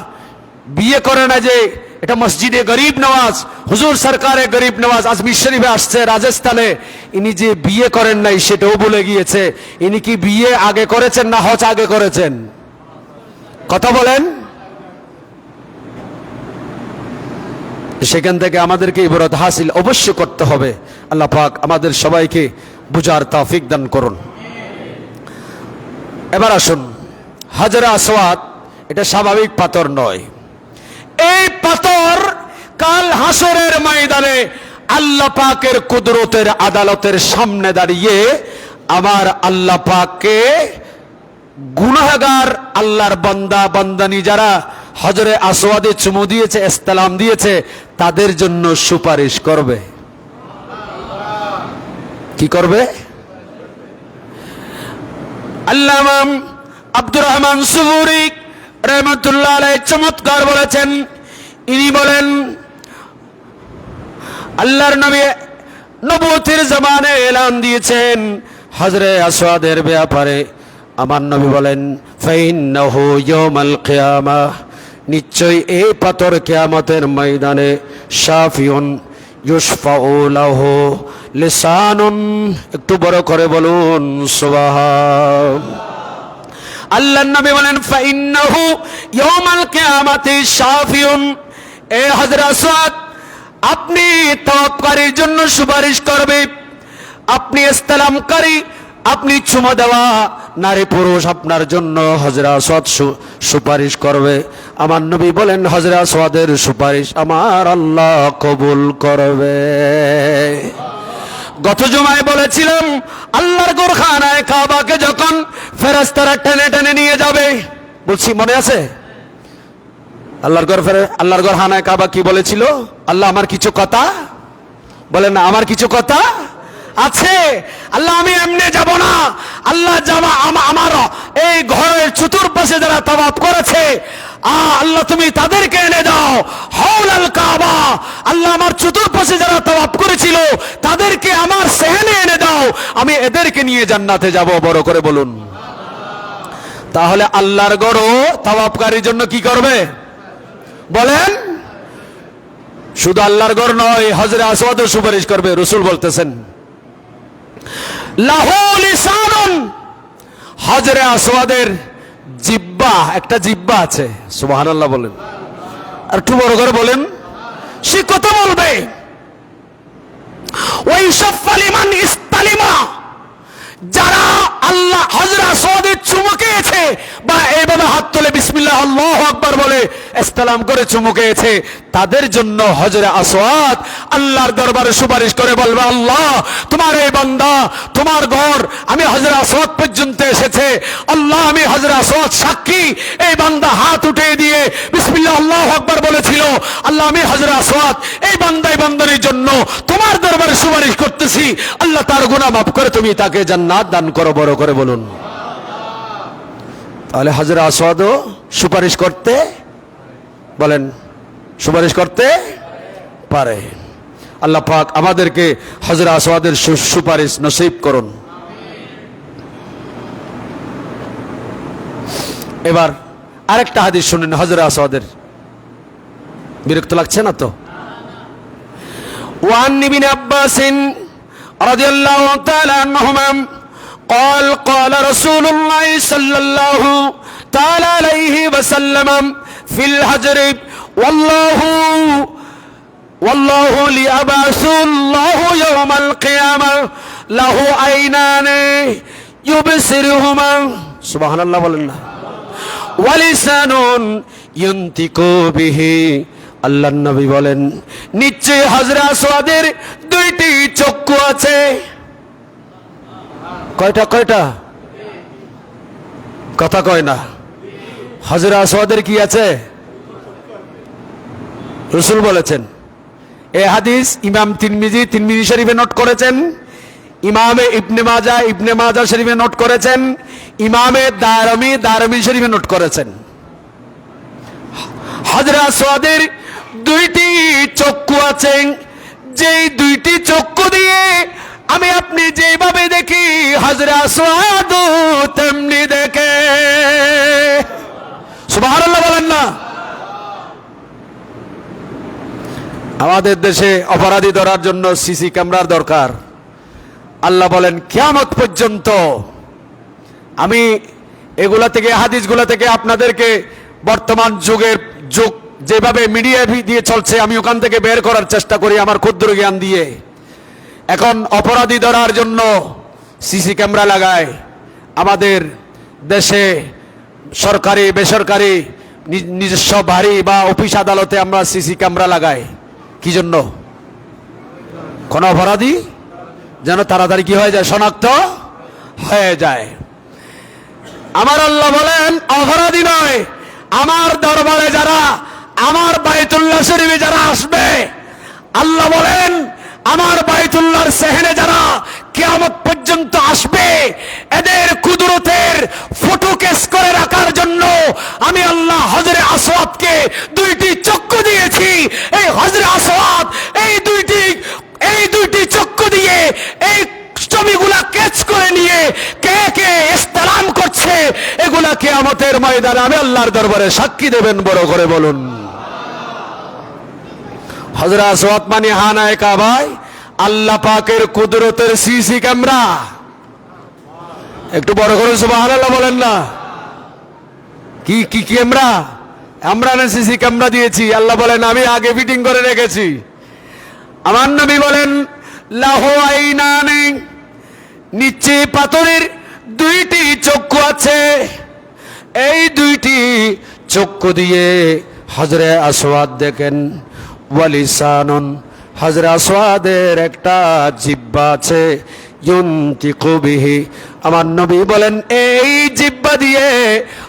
বিয়ে করে না, যে এটা মসজিদে গরিব নওয়াজ, হুজুর সরকারে গরিব নওয়াজ আজমির শরীফে আসছে রাজস্থানে, ইনি যে বিয়ে করেন নাই সেটাও বলে গিয়েছে। ইনি কি বিয়ে আগে করেছেন না হজ আগে করেছেন? কথা বলেন। সেখান থেকে আমাদেরকে ইবরত হাসিল অবশ্য করতে হবে। আল্লাহ পাক আমাদের সবাইকে বুঝার তৌফিক দান করুন। এবার আসুন, হাজরে আসওয়াদ এটা স্বাভাবিক পাথর নয়। এই পাথর কাল হাসরের ময়দানে আল্লাহ পাকের কুদরতের আদালতের সামনে দাঁড়িয়ে আমার আল্লাহ পাককে গুনাহগার আল্লাহর বান্দা বান্দানি যারা হজরে আসওয়াদে চুমু দিয়েছে, ইসলাম দিয়েছে, তাদের জন্য সুপারিশ করবে। কি করবে? আল্লামা আব্দুর রহমান সুবুরি রহমতুল্লাহ আলাইহি চমৎকার বলেছেন, ইনি বলেন আল্লাহর নবী নবুয়তের জামানে এলান দিয়েছেন হজরে আসওয়াদের ব্যাপারে। আমার নবী বলেন ফাইন্নাহু ইয়াউমাল কিয়ামাহ, নিশ্চয় এই পাথর কিয়ামতের ময়দানে শাফিউন ইউশফাউ লাহু লিসানুন, একটু বড় করে বলুন সুবহান। আল্লাহর নবী বলেন ফাইন্নাহু ইয়াউমাল কিয়ামাতি শাফিউন, এ হযরত আসওয়াদ আপনি তাওয়াক্কারীর জন্য সুপারিশ করবে, আপনি ইসলামকারী, আপনি চুমা দেওয়া নারী পুরুষ আপনার জন্য হযরত আসওয়াদ সুপারিশ করবে। আমার নবী বলেন হযরত আসওয়াদের সুপারিশ আমার আল্লাহ কবুল করবে। গত জুমায় বলেছিলাম আল্লাহর ঘর খানায়ে কাবাকে যখন ফেরেশতারা টেনে টেনে নিয়ে যাবে, বলছি মনে আছে? আল্লাহর ঘর খানায়ে কাবা কি বলেছিল? আল্লাহ আমার কিছু কথা বলেন না, আমার কিছু কথা আছে। আল্লাহ আমি এমনি যাব না, আল্লাহ যাওয়া আমার এই ঘরের চতুর্পাশে যারা তাওয়াফ করেছে আল্লাহ তুমি তাদেরকে এনে দাও হাওলাল কাবা। আল্লাহ আমার চতুর্পাশে যারা তাওয়াফ করেছিল তাদেরকে আমার সেহেনে এনে দাও, আমি এদেরকে নিয়ে জান্নাতে যাব। বড় করে বলুন। তাহলে আল্লাহর ঘরও তাওয়াফকারীর জন্য কি করবে বলেন? শুধু আল্লাহর ঘর নয়, হযরত আসওয়াদও সুপারিশ করবে। রাসূল বলতেছেন লাহু লিসানুন, হযরত আসওয়াদের জিহ্বা, একটা জিহ্বা আছে। সুবহানাল্লাহ বলেন, আর একটু বড় করে বলেন। সে কথা বলবে। ওই শাফালিমান ইস্তালিমা, যারা আল্লাহ হযরত আসওয়াদের চুমু খেয়েছে বা এইভাবে হাত তুলে বিসমিল্লাহ আল্লাহু আকবার বলে ইসলাম করে চুমু খেয়েছে, তাদের জন্য হজরে আসওয়াদ আল্লাহর দরবারে সুপারিশ করে বলবে, আল্লাহ তোমার এই বান্দা, তোমার ঘর আমি হজরে আসওয়াদ পর্যন্ত এসেছে, আল্লাহ আমি হজরে আসওয়াদ সাক্ষী। এই বান্দা হাত উঠে দিয়ে বিসমিল্লাহ আল্লাহু আকবার বলেছিল, আল্লাহ আমি হজরে আসওয়াদ এই বান্দাই বান্দার জন্য তোমার দরবারে সুপারিশ করতেছি, আল্লাহ তার গুনাহ মাফ করে তুমি তাকে জান্নাত দান করো। বড় করে বলুন। তাহলে হজরে আসওয়াদও সুপারিশ করতে, বলেন, সুপারিশ করতে পারে। আল্লাহ পাক আমাদেরকে হজরে আসওয়াদের সুপারিশ নসিব করুন। এবার আরেকটা হাদিস শুনেন হজরে আসওয়াদের। বিরক্ত লাগছে না তো? ওয়ান ইবনে আব্বাস রাদিয়াল্লাহু তাআলা আনহুমা قال قال رسول الله صلى الله تعالى عليه وسلم في الحجر والله ليبعث الله يوم القيامة له عينان يبصرهما سبحان الله বলেন, ولسان ينطق به। আল্লাহর নবী বলেন, নিশ্চয় হজরে আসওয়াদের দুইটি চক্ষু আছে। কয়টা? কয়টা? কথা কয় না। হজরে আসওয়াদের কি আছে? রাসূল বলেছেন। এই হাদিস ইমাম তিরমিজি শরীফে নোট করেছেন, ইমামে ইবনে মাজা শরীফে নোট করেছেন, ইমামে দারমি শরীফে নোট করেছেন। হজরে আসওয়াদের দুইটি চক্ষু আছে, যেই দুইটি চক্ষু দিয়ে আমি আপনি যেভাবে দেখি হজরে আসওয়াদ তেমনি দেখে। সুবহানাল্লাহ বলেন না? আমাদের দেশে অপরাধী ধরার জন্য সিসি ক্যামেরার দরকার। আল্লাহ বলেন কিয়ামত পর্যন্ত আমি এগুলা থেকে, হাদিসগুলা থেকে আপনাদেরকে বর্তমান যুগ যেভাবে মিডিয়া দিয়ে চলছে আমি ওখান থেকে বের করার চেষ্টা করি আমার ক্ষুদ্র জ্ঞান দিয়ে। এখন অপরাধী ধরার জন্য সিসি ক্যামেরা লাগায় আমাদের দেশে, সরকারি বেসরকারি নিজস্ব বাড়ি বা অফিস আদালতে আমরা সিসি ক্যামেরা লাগাই। কি জন্য? কোন অপরাধী যেন তাড়াতাড়ি কি হয়ে যায়, শনাক্ত হয়ে যায়। আমার আল্লাহ বলেন অপরাধী নয়, আমার দরবারে যারা, আমার বাইতুল্লাহ শরীফে যারা আসবে, আল্লাহ বলেন আমার বাইতুল্লাহর সেহেনে যারা কিয়ামত পর্যন্ত আসবে, এদের কুদরতের ফটো কেস করে রাখার জন্য আমি আল্লাহ হজরে আসওয়াদকে দুইটি চক্ষু দিয়েছি। এই হজরে আসওয়াদ এই দুইটি চক্ষু দিয়ে এই ছবিগুলা ক্যাচ করে নিয়ে কে কে ইসলাম করছে, এগুলা কিয়ামতের ময়দানে আমি আল্লাহর দরবারে সাক্ষী দেবেন। বড় করে বলুন। হজরে আসওয়াদ মানে হানায়ে কাবায় আল্লাহ পাকের কুদরতের সিসি ক্যামেরা। একটু বড় করে সুবহানাল্লাহ বলেন না? কি কি ক্যামেরা? আমরা না সিসি ক্যামেরা দিয়েছি। আল্লাহ বলেন আমি আগে ফিটিং করে রেখেছি। আমার নবী বলেন লাহু আইনানি, নিচে পাথরের দুইটি চক্ষু আছে, এই দুইটি চক্ষু দিয়ে হজরে আসওয়াদ দেখেন। ওয়ালিসানুন, হজরে আসওয়াদের একটা জিহ্বা আছে, ইউনতিকু বিহি, আমার নবী বলেন এই জিহ্বা দিয়ে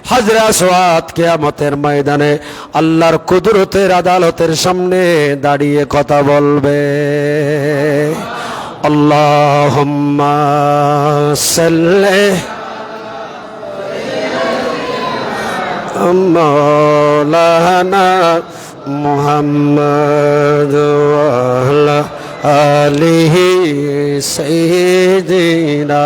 হজরে আসওয়াদ কিয়ামতের ময়দানে আল্লাহর কুদরতের আদালতের সামনে দাঁড়িয়ে কথা বলবে। আল্লাহুম্মা সাল্লি মাওলানা মুহাম্মদ ওয়া আলা আলিহি সাইয়্যিদিনা।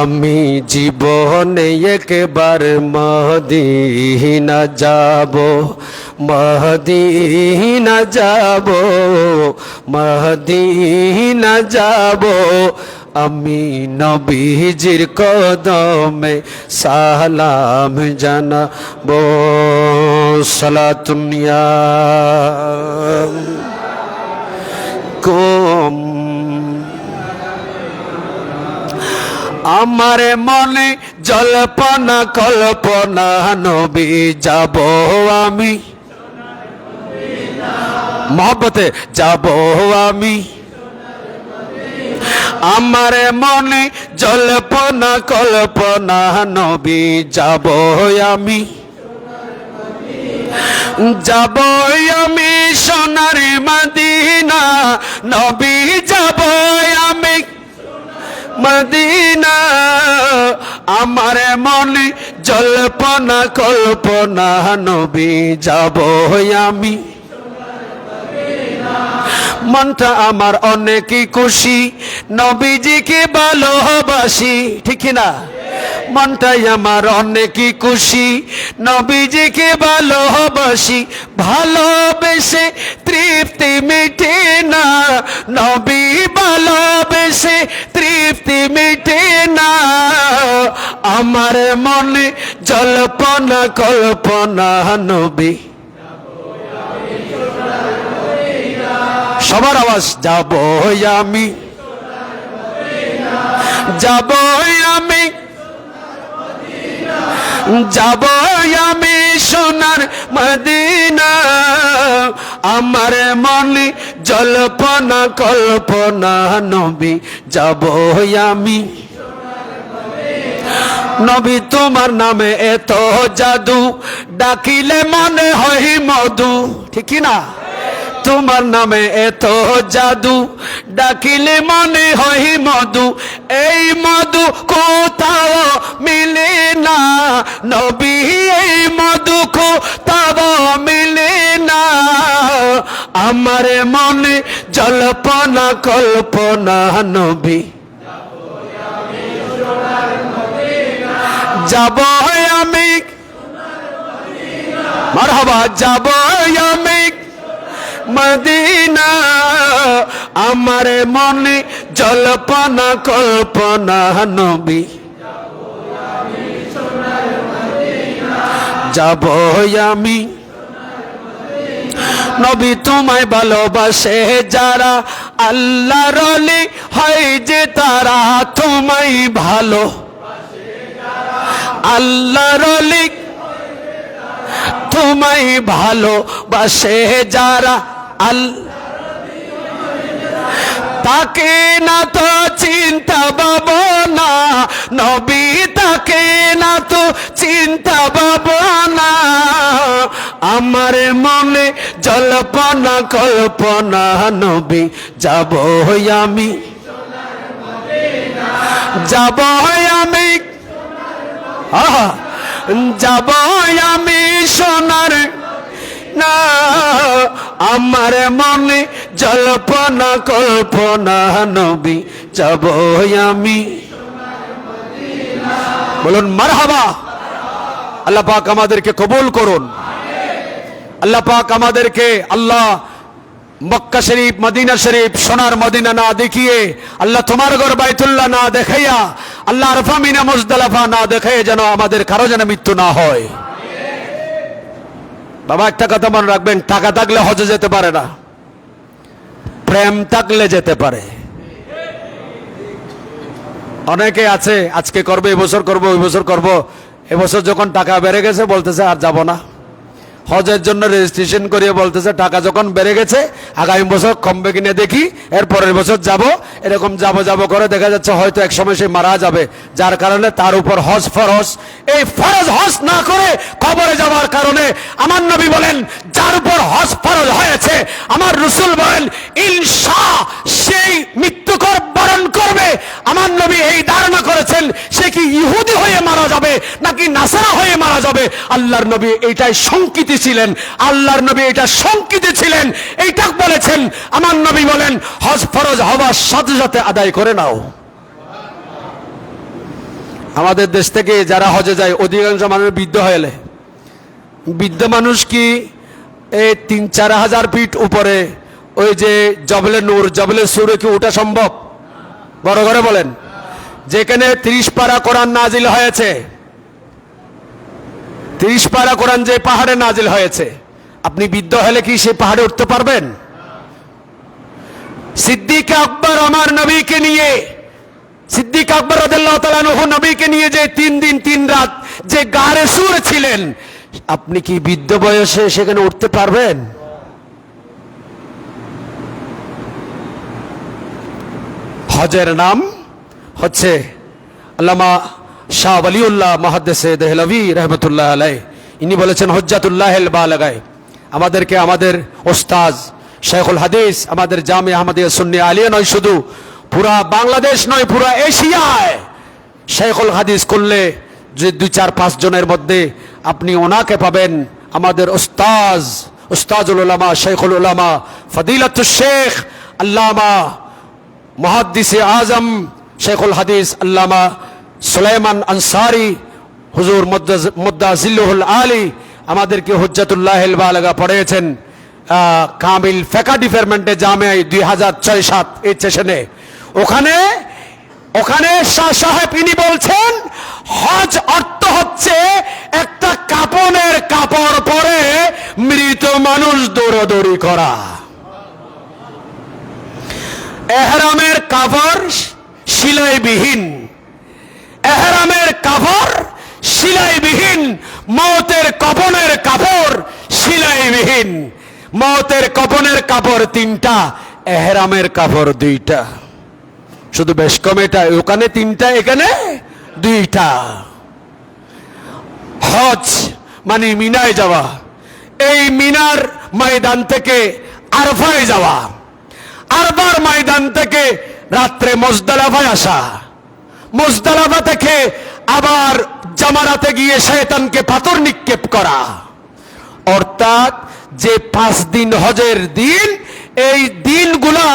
আমি জীবনে একবার মদিনা যাব, মদিনা যাব, মদিনা যাব, আমি নবীজির কদমে সালাম জানাবো। সালাতুন ইয়া কুম আমার মনে জল্পনা কল্পনা নবী যাব আমি মহব্বতে যাব আমি আমার মনে জল্পনা কল্পনা নবী যাব আমি যাব আমি সোনার মদিনা নবী যাব আমি মদিনা আমার মনে জল্পনা কল্পনা নবী যাব আমি মনটা আমার অনেকই খুশি নবীজিকে ভালোবাসি ঠিক না মনটাই আমার অনেকই খুশি নবীজিকে ভালোবাসি ভালোবেসে তৃপ্তি মিটে না নবী ভালোবেসে তৃপ্তি মিটে না আমার মনে জল্পনা কল্পনা নবী সবার আওয়াজ যাব আমি যাব আমি যাব আমি সোনার মদিনা আমার মনে জল্পনা কল্পনা নবী যাব আমি নবী তোমার নামে এত জাদু ডাকিলে মনে হয় মধু ঠিক না তোমার নামে এত জাদু ডাকিলে মনে হয় মধু এই মধু কোথাও মিলে না নবী এই মধু কোথাও মিলে না আমার মনে জল্পনা কল্পনা নবী যাব আমি মারহাবা যাব আমি মদিনা আমার মনে জল্পনা কল্পনা নবী যাব আমি নবী তোমায় ভালোবাসে যারা আল্লাহর ওলি হয় যে তারা তোমায় ভালো আল্লাহর ওলি তোমায় ভালোবাসে যারা তাকে না তো চিন্তা ভাবনা নবী তাকে না তো চিন্তা ভাবনা আমার মনে জল্পনা কল্পনা নবী যাব আমি যাব আমি যাব আমি সোনার না আমার মনে জল্পনা কল্পনা নবী যাব আমি বলুন মারহাবা আল্লাহ পাক আমাদেরকে কবুল করুন আল্লাহ পাক আমাদেরকে আল্লাহ মক্কা শরীফ মদিনা শরীফ সোনার মদিনা না দেখিয়ে আল্লাহ তোমার ঘর বাইতুল্লাহ না দেখাইয়া আল্লাহ আরফা মিনা মুজদালিফা না দেখাইয়া যেন আমাদের কারো যেন মৃত্যু না হয় বাবা একটা কথা মনে রাখবেন টাকা থাকলে হজে যেতে পারে না প্রেম থাকলে যেতে পারে অনেকে আছে আজকে করবে এবছর করবো ওই বছর করবো এবছর যখন টাকা বেড়ে গেছে বলতেছে আর যাব না হজের জন্য রেজিস্ট্রেশন করিয়ে বলতেছে টাকা যখন বেড়ে গেছে আগামী বছর কমবে কিনে দেখি এর পরের বছর যাব এরকম যাব করে দেখা যাচ্ছে হয়তো এক সময় সে মারা যাবে যার কারণে তার উপর হজ ফরজ এই ফরজ হজ না করে কবরে যাওয়ার কারণে আমার নবী বলেন যার উপর হজ ফরজ হয়েছে আমার রাসূল বলেন ইনশাআল্লাহ সেই মৃত্যুকর বরণ করবে আমার নবী এই ধারণা করেছেন সে কি ইহুদি হয়ে মারা যাবে নাকি নাসারা হয়ে মারা যাবে আল্লাহর নবী এইটাই শঙ্কিত ছিলেন আল্লাহর নবী এটা শঙ্কিত ছিলেন এইটা বলেছেন আমার নবী বলেন হজ ফরজ হওয়ার সাথে সাথে আদায় করে নাও আমাদের দেশ থেকে যারা হজে যায় অধিকাংশ মানুষ বৃদ্ধ মানুষ কি এই ৩-৪ হাজার ফিট উপরে ওই যে জবলে নূর জবলে সুরে কি ওঠা সম্ভব বড় করে বলেন যেখানে ৩০ পারা কোরআন নাজিল হয়েছে ৩০ পারা কোরআন যে পাহাড়ে নাজিল হয়েছে আপনি বৃদ্ধ হলে কি সেই পাহাড়ে উঠতে পারবেন সিদ্দিক আকবর আমার নবীকে নিয়ে সিদ্দিক সিদ্দিক আকবর রাদিয়াল্লাহু তাআলা আনহু নবীকে নিয়ে যে 3 দিন 3 রাত যে গারে সুর ছিলেন, আপনি কি বৃদ্ধ বয়সে সেখানে উঠতে পারবেন? হজের নাম হচ্ছে আল্লামা শাহ ওয়ালিউল্লাহ মুহাদ্দিসে দেহলভী রাহমাতুল্লাহ আলাইহি, ইনি বলেছেন হজ্জাতুল্লাহিল বালিগায়। আমাদেরকে আমাদের ওস্তাদ শেখুল হাদিস আমাদের জামে আহমদিয়া সুন্নি আলিয়া নয়, শুধু পুরা বাংলাদেশ নয়, পুরা এশিয়ায় শেখুল হাদিস করলে যে 2-4-5 জনের মধ্যে আপনি ওনাকে পাবেন। আমাদের উস্তাজুল উলামা শেখুল উলামা ফদিলাতুশ শেখ আল্লামা মুহাদ্দিসে আজম শেখুল হাদিস আল্লামা সুলাইমান আনসারী হুজুর মুদ্দাজিল্লুহুল আলী আমাদেরকে হুজ্জাতুল্লাহিল বালিগা পড়িয়েছেন কামিল ফিকহ ডিপার্টমেন্টে জামিয়ায় 2006-07 এই সেশনে। ওখানে শাহ সাহেব ইনি বলছেন হজ অর্থ হচ্ছে একটা কাপনের কাপড় পরে মৃত মানুষ দৌড়াদৌড়ি করা। এহরামের কাপড় সিলাইবিহীন, এহরামের কাপড় সিলাইবিহীন, মওতের কফনের কাপড় সিলাইবিহীন। মওতের কফনের কাপড় 3টা, এহরামের কাপড় 2টা। শুধু বেশ কম এটা, ওখানে 3টা এখানে 2টা। হজ মানে মিনায় যাওয়া, এই মিনার ময়দান থেকে আরফায় যাওয়া, আরফার ময়দান থেকে রাত্রে মুজদালিফায় আসা, মুজদালিফা থেকে আবার জামারাতে গিয়ে শয়তানকে পাথর নিক্ষেপ করা। অর্থাৎ যে 5 দিন হজের দিন, এই দিনগুলা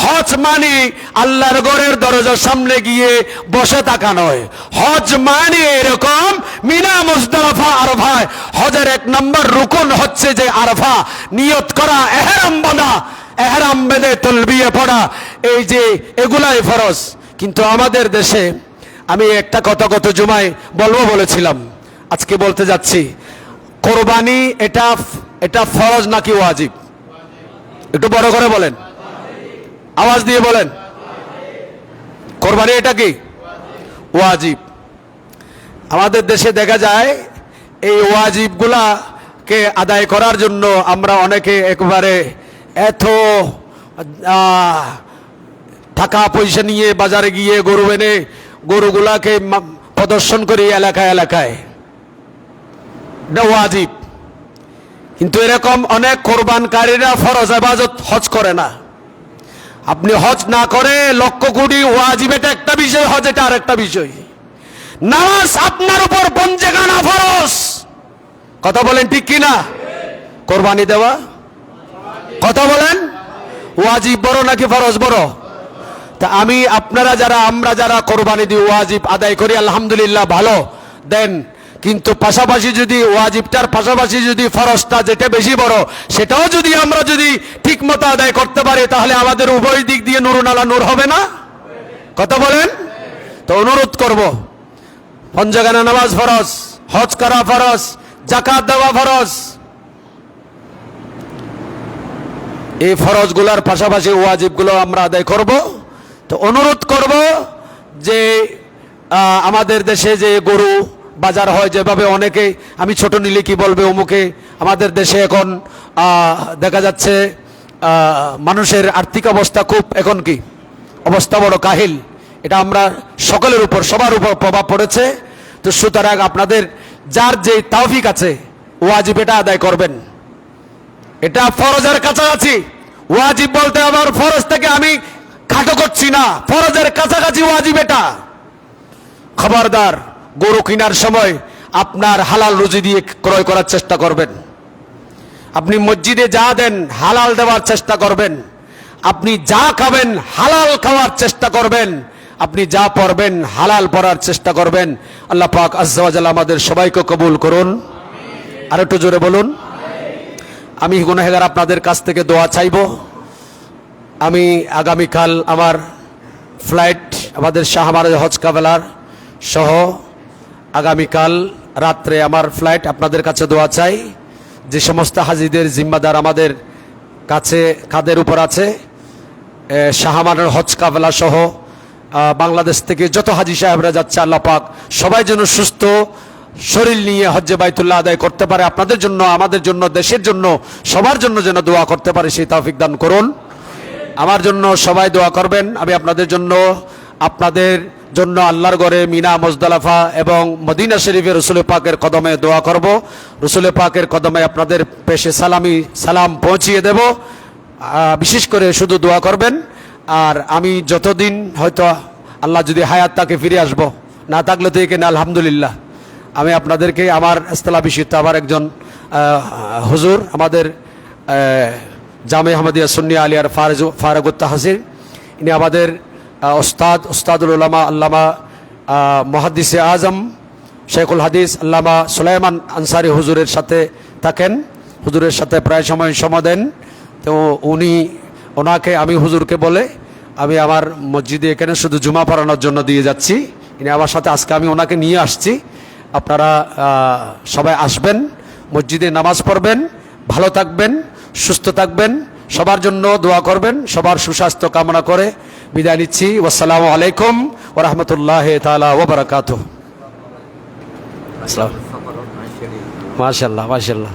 হজ মানে আল্লাহর ঘরের দরজার সামনে গিয়ে বসে থাকা নয়। হজ মানে এরকম মিনা মুজদালিফা আরফায়। হজের 1 নম্বর রুকন হচ্ছে যে আরফা, নিয়ত করা, ইহরাম বাঁধা, ইহরাম বেঁধে তালবিয়া পড়া, এই যে এগুলাই ফরজ। কিন্তু আমাদের দেশে আমি একটা কথা গত জুমায় বলেছিলাম, আজকে বলতে যাচ্ছি, কোরবানি এটা ফরজ নাকি ওয়াজিব? একটু বড় করে বলেন, আওয়াজ দিয়ে বলেন। কোরবানি এটা কি? ওয়াজিব। আমাদের দেশে দেখা যায় এই ওয়াজিবগুলাকে আদায় করার জন্য আমরা অনেকে একবারে এত টাকা পয়সা নিয়ে বাজারে গিয়ে গরু এনে গরুগুলাকে প্রদর্শন করি এলাকায় এলাকায়, এটা ওয়াজিব। কিন্তু এরকম অনেক কোরবানকারীরা ফরজ ইবাদত হজ করে না। আপনি হজ না করে লক্ষ কোটি ওয়াজিব, এটা একটা বিষয়, হজ এটা আরেকটা বিষয়। নামাজ আপনার উপর বনজেগানা ফরজ, কথা বলেন ঠিক কি না? কোরবানি দেওয়া, কথা বলেন, ওয়াজিব বড় নাকি ফরজ বড়? তা আমরা যারা কোরবানি দিই, ওয়াজিব আদায় করি, আলহামদুলিল্লাহ, ভালো দেন। কিন্তু পাশাপাশি যদি ওয়াজিবটার পাশাপাশি যদি ফরজটা যেটা বেশি বড়, সেটাও যদি আমরা ঠিক মতো আদায় করতে পারি, তাহলে আমাদের উভয় দিক দিয়ে নূরুন আলা নূর হবে না? কথা বলেন। তো অনুরোধ করব, পঞ্জগানা নামাজ ফরজ, হজ করা ফরজ, যাকাত দেওয়া ফরজ, এই ফরজগুলোর পাশাপাশি ওয়াজিবগুলো আমরা আদায় করব। তো অনুরোধ করব যে আমাদের দেশে যে গরু বাজার হয় যেভাবে, অনেকে আমি ছোট নিলে কি বলবে অমুকে, আমাদের দেশে এখন দেখা যাচ্ছে মানুষের আর্থিক অবস্থা খুব এখন কি অবস্থা বড় কাহিল, এটা আমরা সকলের উপর সবার উপর প্রভাব পড়েছে। তো সুতরাং আপনাদের যার যে তৌফিক আছে ওয়াজিব এটা আদায় করবেন। এটা ফরজের কাছাকাছি, ওয়াজিব বলতে আমার ফরজ থেকে আমি খাটো করছি না, ফরজের কাছাকাছি ওয়াজিব এটা। খবরদার, গরু কেনার সময় আপনার হালাল রুজি দিয়ে ক্রয় করার চেষ্টা করবেন। আপনি মসজিদে যা দেন হালাল দেওয়ার চেষ্টা করবেন। আপনি যা খাবেন হালাল খাওয়ার চেষ্টা করবেন। আপনি যা পড়বেন হালাল পড়ার চেষ্টা করবেন। আল্লাহ পাক আজ্জা ওয়া জাল্লা আমাদের সবাইকে কবুল করুন। আর একটু জোরে বলুন। আমি গুনাহগার আপনাদের কাছ থেকে দোয়া চাইব। আমি আগামীকাল আমার ফ্লাইট, আমাদের শাহমারা হজ কাফেলার সহ আগামীকাল রাত্রে আমার ফ্লাইট, আপনাদের কাছে দোয়া চাই। যে সমস্ত হাজিদের জিম্মাদার আমাদের কাছে কাদের উপর আছে, শাহমারার হজ কাফেলা সহ বাংলাদেশ থেকে যত হাজি সাহেবরা যাচ্ছে আল্লাহ পাক সবাই যেন সুস্থ শরীর নিয়ে হজ্জে বাইতুল্লাহ আদায় করতে পারে। আপনাদের জন্য, আমাদের জন্য, দেশের জন্য, সবার জন্য যেন দোয়া করতে পারে, সেই তৌফিক দান করুন। আমার জন্য সবাই দোয়া করবেন। আমি আপনাদের জন্য আল্লাহর ঘরে মিনা, মুজদালিফা এবং মদিনা শরীফে রসুল পাকের কদমে দোয়া করব। রসুল পাকের কদমে আপনাদের পেশে সালাম পৌঁছিয়ে দেব। বিশেষ করে শুধু দোয়া করবেন। আর আমি যতদিন, হয়তো আল্লাহ যদি হায়াত তাকে ফিরে আসবো, না থাকলে তো এখানে আলহামদুলিল্লাহ। আমি আপনাদেরকে আমার ইস্তেলা বিশিষ্ট আবার একজন হুজুর, আমাদের জামে আহমদিয়া সুন্নিয়া আলিয়ার ফারুক তাহসির, ইনি আমাদের ওস্তাদুল উলামা আল্লামা মুহাদ্দিসে আজম শেখুল হাদিস আল্লামা সুলাইমান আনসারি হুজুরের সাথে থাকেন, হুজুরের সাথে প্রায় সময় দেন। তো ওনাকে আমি হুজুরকে বলে আমি আমার মসজিদে এখানে শুধু জুমা পড়ানোর জন্য দিয়ে যাচ্ছি। ইনি আমার সাথে আজকে আমি ওনাকে নিয়ে আসছি। আপনারা সবাই আসবেন, মসজিদে নামাজ পড়বেন, ভালো থাকবেন, সুস্থ থাকবেন, সবার জন্য দোয়া করবেন। সবার সুস্বাস্থ্য কামনা করে বিদায় নিচ্ছি। আসসালামু আলাইকুম ওয়া রাহমাতুল্লাহি তাআলা ওয়া বারাকাতুহু। মাশাআল্লাহ, মাশাআল্লাহ।